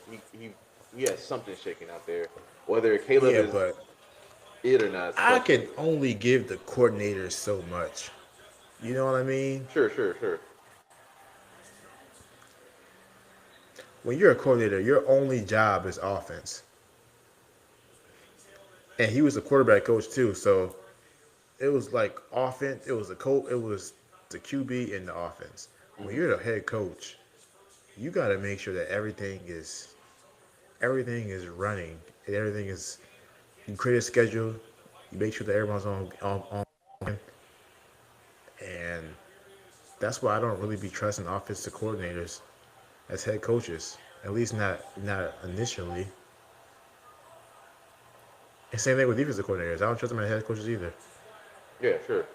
he has something shaking out there. Whether Caleb yeah, is but it or not is the I question. can only give the coordinators so much. You know what I mean? Sure, sure, sure. When you're a coordinator, your only job is offense. And he was a quarterback coach too, so it was like offense. It was a coach. It was the QB and the offense. When Hmm. you're the head coach, you got to make sure that everything is running and everything is. You create a schedule. You make sure that everyone's on, and that's why I don't really be trusting offensive coordinators as head coaches. At least not initially. And same thing with defensive coordinators. I don't trust them as head coaches either. Yeah, sure.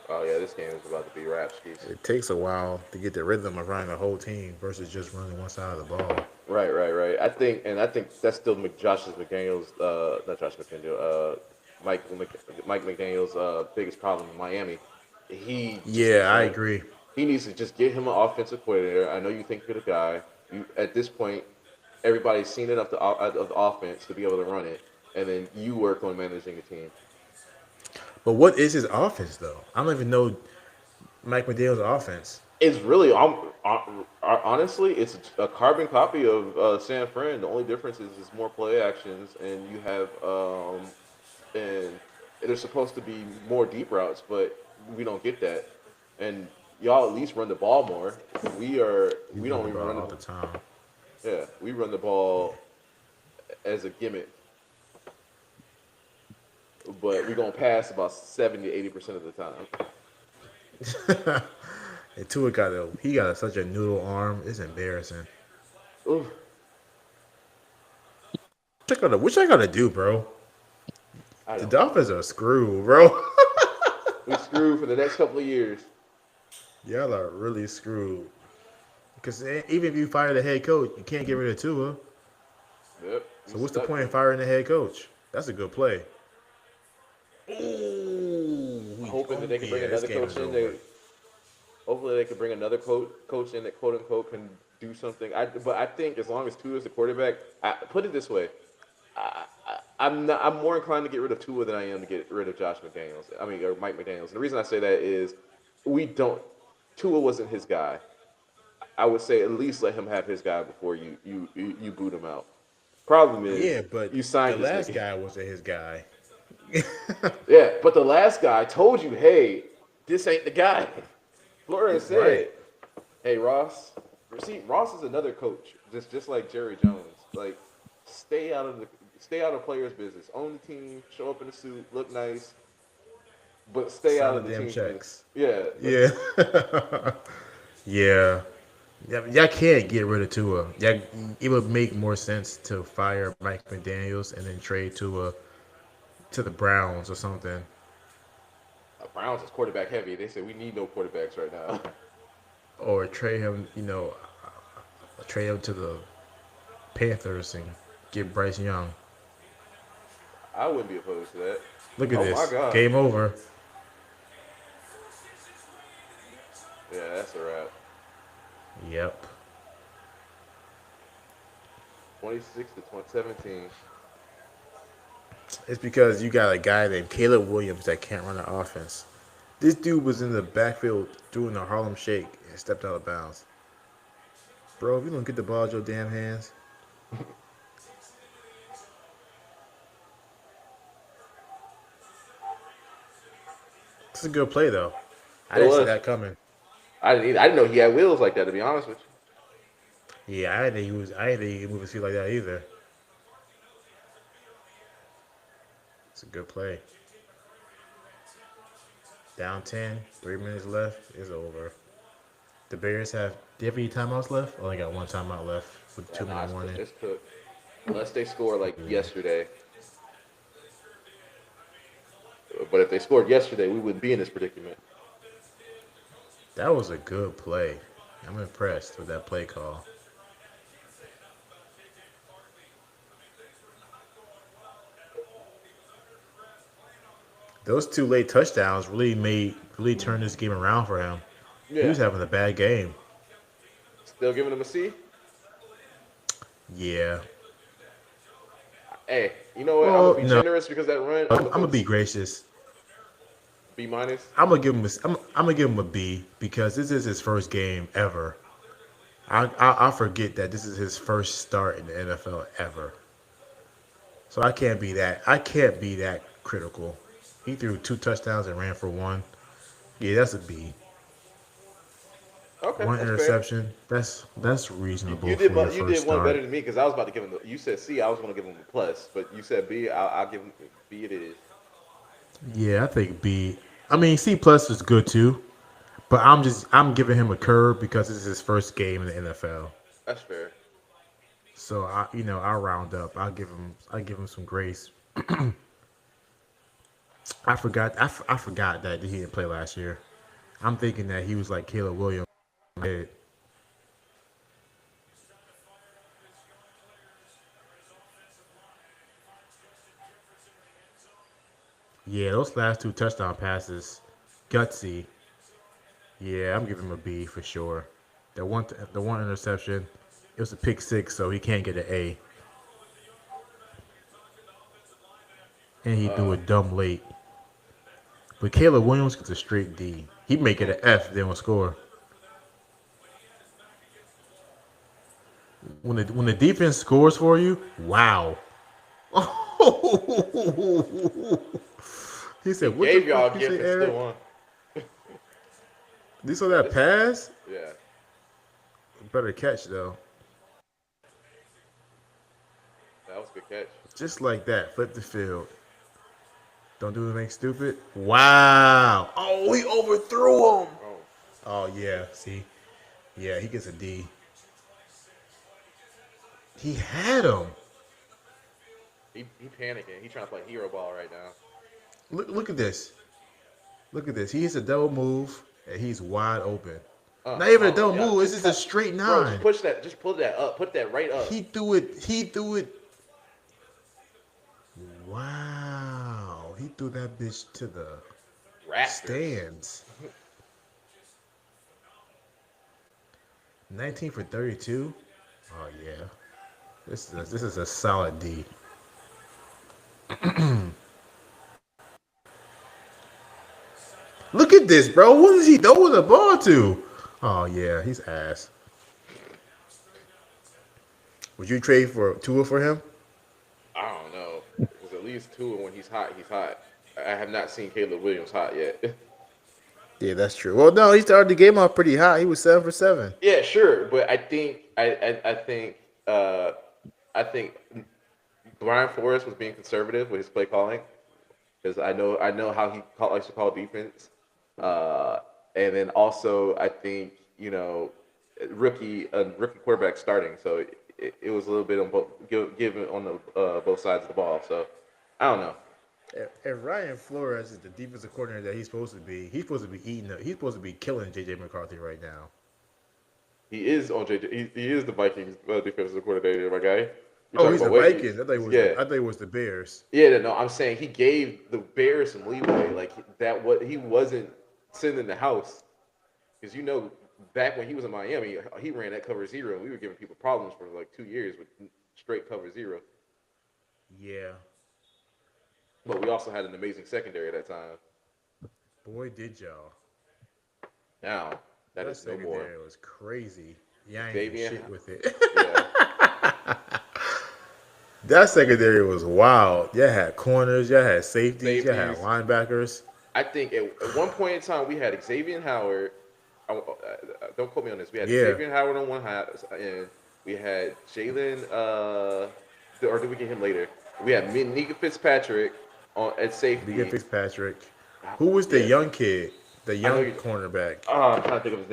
Oh yeah, this game is about to be rapskis. It takes a while to get the rhythm of running the whole team versus just running one side of the ball. Right, right, right. I think that's still Josh's McDaniel's, not Josh McDaniel, Mike McDaniel's biggest problem in Miami. He just Yeah, needs I to agree. he needs to just get him an offensive coordinator. I know you think you're the guy. You at this point, everybody's seen enough of the offense to be able to run it, and then you work on managing the team. But what is his offense though? I don't even know Mike McDaniel's offense. It's really, honestly, it's a carbon copy of San Fran. The only difference is it's more play actions, and you have and there's supposed to be more deep routes, but we don't get that. And y'all at least run the ball more. We We run don't the even ball run all the time. yeah, we run the ball as a gimmick, but we're gonna pass about 70 to 80% of the time. And Tua got such a noodle arm. It's embarrassing. Oof, What I gotta do, bro? I The don't know. Dolphins are screwed, bro. We screwed for the next couple of years. Y'all are really screwed. Because even if you fire the head coach, you can't get rid of Tua. Yep, we So what's the stuck point in then. firing the head coach? That's a good play. Ooh, Hoping that they can bring yeah, this another game coach is in. over. Hopefully they can bring another coach in that quote unquote can do something. But I think as long as Tua is the quarterback, I put it this way, I'm not. I'm more inclined to get rid of Tua than I am to get rid of Josh McDaniels. I mean, or Mike McDaniels. And the reason I say that is we don't. Tua wasn't his guy. I would say at least let him have his guy before you boot him out. Problem is Yeah, but you the signed this last nigga. guy wasn't his guy. Yeah, but the last guy told you, hey, this ain't the guy. Flores Right. said, hey Ross. See, Ross is another coach, just like Jerry Jones. Like, stay out of the stay out of players' business. Own the team, show up in a suit, look nice, but stay out Sign the of the damn team's business. checks. Yeah, Yeah. Yeah. Yeah, y'all can't get rid of Tua. Yeah, it would make more sense to fire Mike McDaniels and then trade Tua to the Browns or something, Browns is quarterback heavy. They said we need no quarterbacks right now. or trade him. Trade him to the Panthers and get Bryce Young. I wouldn't be opposed to that. Look at Oh my this. god. Game over. Yeah, that's a wrap. Yep. 26 to 17. It's because you got a guy named Caleb Williams that can't run an offense. This dude was in the backfield doing the Harlem Shake and stepped out of bounds. Bro, if you don't get the ball out your damn hands, it's a good play though. I It didn't see was. that coming. I didn't know he had wheels like that. To be honest with Yeah, I didn't think he could move his feet like that either. It's a good play. Down 10, 3 minutes left. It's over. The Bears have. Do you have any timeouts left? Only got one timeout left with Yeah, 2 minute nah, warning. it's cooked. Unless they score like Yeah, yesterday. But if they scored yesterday, we wouldn't be in this predicament. that was a good play. I'm impressed with that play call. Those two late touchdowns really turned this game around for him. He Yeah. was having a bad game. Still giving them a C? Yeah. Hey, you know what? I'm gonna Well, be no. generous because that run. I'm I'm gonna gonna throw be gracious. B minus. I'm gonna give him a B because this is his first game ever. I forget that this is his first start in the NFL ever. So I can't be that critical. He threw two touchdowns and ran for one. Yeah, that's a B. Okay, One that's fair. interception. That's You reasonable did for your you first did one start. better than me because I was about to give him. You said C, I was gonna give him a plus, but you said B. I'll give him B. It is. Yeah, I think B. I mean C plus is good too, but I'm giving him a curve because this is his first game in the NFL. That's fair. So I'll round up. I give him some grace. I forgot that he didn't play last year. I'm thinking that he was like Caleb Williams. Yeah, those last two touchdown passes, gutsy. Yeah, I'm giving him a B for sure. The one interception, it was a pick six, so he can't get an A, and he threw Uh, it dumb late. But Caleb Williams gets a straight D. He'd make it mm, an F if they don't score. When the defense scores for you, wow. He he said, "What the gave fuck y'all a you gift say, and still Eric? won. You saw Yeah, that this. pass? Yeah, Better catch though. that was a good catch. Just like that, flip the field. Don't do anything stupid. Wow. Oh, he overthrew him. Oh, Oh yeah. See, yeah, he gets a D. He had him. he panicking. He trying to play hero ball right now. Look at this. Look at this. He hits a double move and he's wide open. Not even a Oh double yeah, move. It's just just a cut, straight bro. Just nine. push that. Just pull that up. Put that right up. He threw it. He threw it. Wow. He threw that bitch to the Rafters. stands. 19 for 32. Oh yeah. This is a solid D. Look at this, bro. What is he throwing the ball to? Oh yeah, he's ass. Would you trade for Tua for him? I don't know. Because at least two, and when he's hot, he's hot. I have not seen Caleb Williams hot yet. Yeah, that's true. Well, no, he started the game off pretty hot. He was 7 for 7. Yeah, sure, but uh, I think Brian Flores was being conservative with his play calling because I know how likes to call defense, uh, and then also I think rookie quarterback starting, so it was a little bit on both given on the both sides of the ball. So I don't know. If Ryan Flores is the defensive coordinator that he's supposed to be eating. He's supposed to be killing JJ McCarthy right now. He is on JJ. He is the Vikings defensive coordinator, my guy. You're Oh, talking he's about the what? Vikings. Yeah. I thought it was the Bears. Yeah, no, I'm saying he gave the Bears some leeway, like that. What he wasn't sending the house because back when he was in Miami, he ran that cover zero. We were giving people problems for like 2 years with straight cover zero. Yeah, But we also had an amazing secondary at that time. boy, did y'all. Now that That is no more. secondary was crazy. Yeah, I ain't do Xavier, shit with it. yeah, That secondary was wild. You had corners, you had safeties, you had safeties. linebackers. I think at one point in time we had Xavier Howard. Don't quote me on this. We had Yeah, Xavier Howard on one hat, and we had Jalen. Or did we get him later? We had Nika Fitzpatrick at Miguel safety. Fitzpatrick. Who was the Yeah, young kid? The I know young you. cornerback. I'm trying to think of his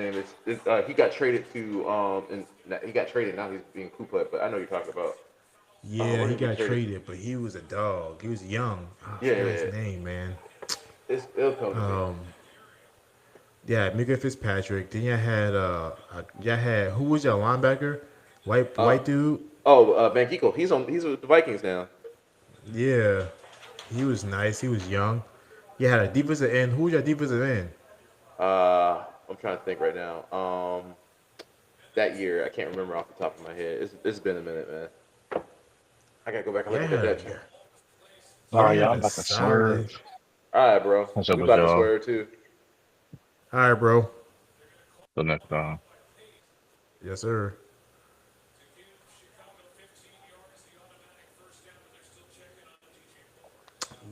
name. He got traded to and he got traded. Now he's being Koopa, but I know you're talking about. Yeah, Where he did he get got traded? traded, but he was a dog. He was young. I Yeah, forgot yeah, his yeah. name, man. It'll come to me. Yeah, Mika Fitzpatrick. Then y'all had who was your linebacker? Uh, White dude. Van Ginkel. He's with the Vikings now. Yeah, he was nice. He was young. You had a defensive end. Who was your defensive end? I'm trying to think right now. That year I can't remember off the top of my head. It's been a minute, man. I gotta go back and look Yeah, at that had a depth chart. All yeah right, y'all. had I'm a about to solid. swerve. All right, bro. What's up We with about to y'all? swear too. All right, bro. Till next time. Yes, sir.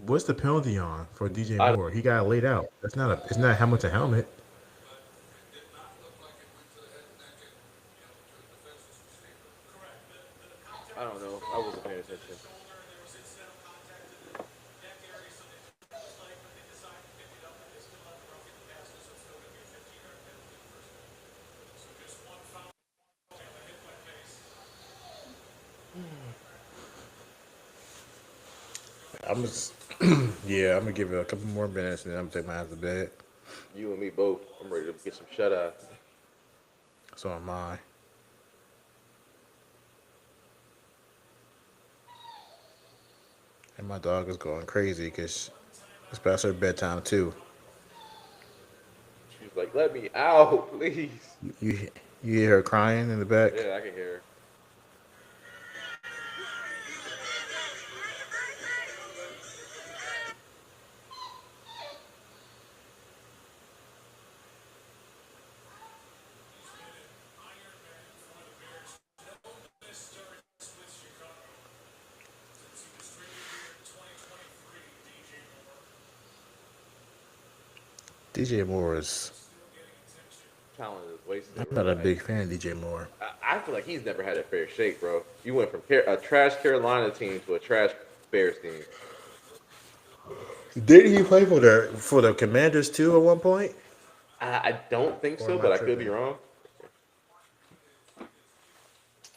What's the penalty on for DJ I Moore? He got laid out. That's not a. It's not a helmet to helmet. I don't know. I wasn't paying attention. I'm just. Yeah, I'm gonna give it a couple more minutes and then I'm gonna take my ass to bed. You and me both. I'm ready to get some shut eye. So am I. And my dog is going crazy because it's past her bedtime too. She's like, "Let me out, please." You you hear her crying in the back. Yeah, I can hear her. DJ Moore is. Talent is wasted, I'm bro. not a Like, big fan of DJ Moore. I feel like he's never had a fair shake, bro. You went from a trash Carolina team to a trash Bears team. Did he play for the Commanders too at one point? I don't think Or so, am I but I could be tripping? wrong.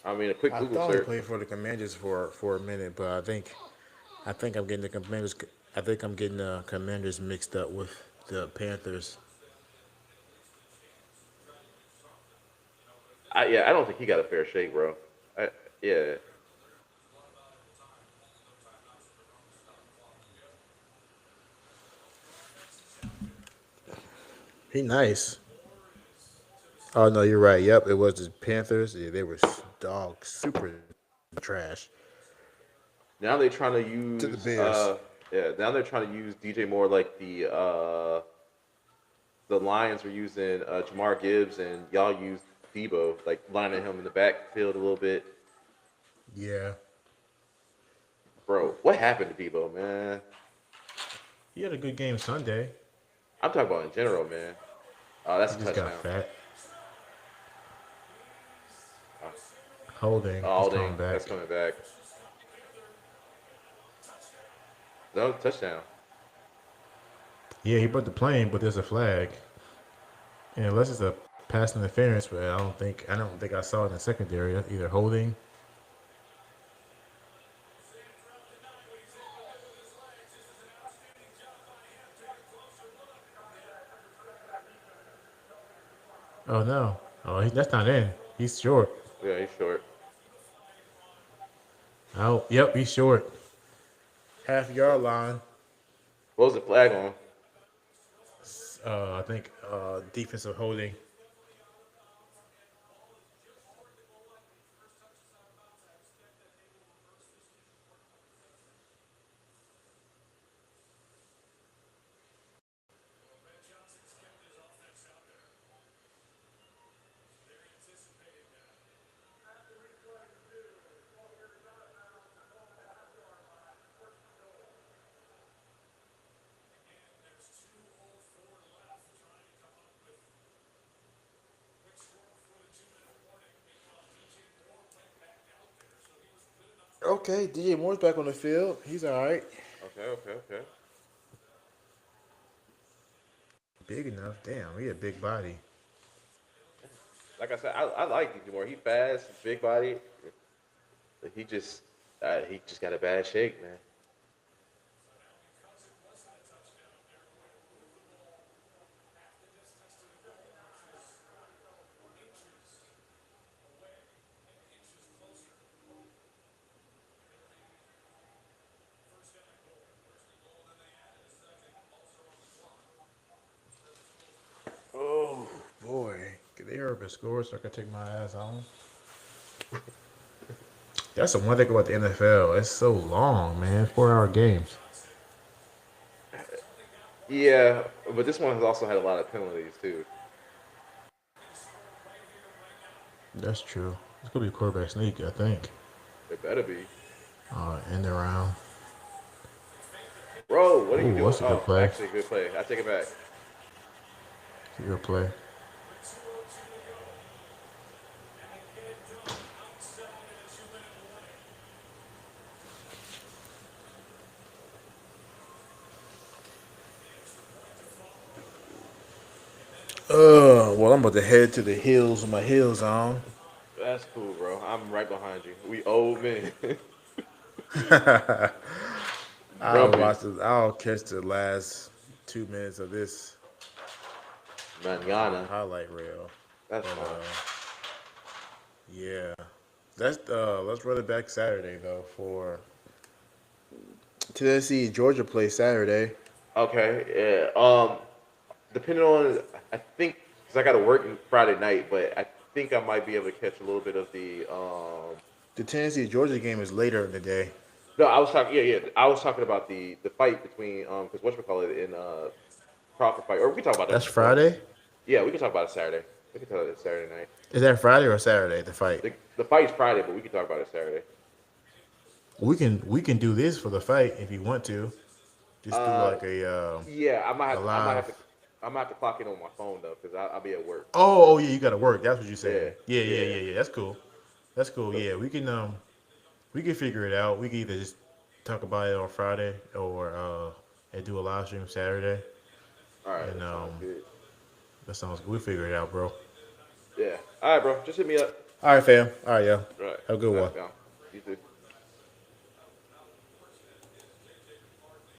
I mean, a quick I Google thought he search. played for the Commanders for a minute, but I think I'm getting the Commanders. I think I'm getting the Commanders mixed up with the Panthers. Yeah, I don't think he got a fair shake, bro. Yeah, He nice. Oh no, you're right. Yep, it was the Panthers. Yeah, they were dogs, super trash now they're trying to to the use Bears. now they're trying to use DJ Moore like the Lions were using Jamar Gibbs and y'all use Debo, like lining him in the backfield a little bit. Yeah, Bro, what happened to Debo, man? he had a good game Sunday. I'm talking about in general, man. Oh, that's He a just got touchdown. fat. Uh, Holding. He's oh, dang, coming that's back. coming back. No touchdown. Yeah, he put the plane, but there's a flag. And unless it's a pass interference, but I don't think I saw it in the secondary either holding. Oh no. That's not in. He's short. Yeah, he's short. Oh, yep, he's short. Half yard line. What was the flag on? I think defensive holding. Okay, DJ Moore's back on the field. He's all right. Okay, okay, okay. big enough. Damn, he a big body. Like I said, I like DJ Moore. He fast, big body. But he just got a bad shake, man. Oh boy, can they hurry up and score so I can take my ass home? That's the one thing about the NFL. It's so long, man. 4 hour games. Yeah, but this one has also had a lot of penalties too. That's true. It's gonna be a quarterback sneak, I think. It better be. End around. Bro, what are you Ooh, doing? that's a good Oh, play. actually, good play. I take it back. It's a good play. Well, I'm about to head to the hills with my heels on. That's cool, bro. I'm right behind you. We old men. I'll Grumpy. watch this. I'll catch the last 2 minutes of this Manana. highlight reel. That's But fine. yeah, let's run it back Saturday though for Tennessee Georgia play Saturday. Okay. Yeah. Depending on, I think, because I got to work Friday night, but I think I might be able to catch a little bit of the. The Tennessee Georgia game is later in the day. No, I was talking. Yeah, yeah. I was talking about the fight between because what call it in Crawford fight, or we can talk about That's that. Well, Friday. yeah, we can talk about it Saturday. We can talk about it Saturday night. Is that Friday or Saturday? The fight. The fight's Friday, but we can talk about it Saturday. We can do this for the fight if you want to. Just do Uh, like yeah, a live. I might have to clock in on my phone though, because I'll be at work. Oh, yeah, you got to work. That's what you're Yeah, saying. Yeah, yeah, yeah. yeah, yeah. That's cool. That's cool. So, Yeah, we can figure it out. We can either just talk about it on Friday or and do a live stream Saturday. all right, And that sounds good. that sounds good. We figure it out, bro. Yeah. All right, bro. Just hit me up. All right, fam. All right, yo. All right. Have a good All one. right, down.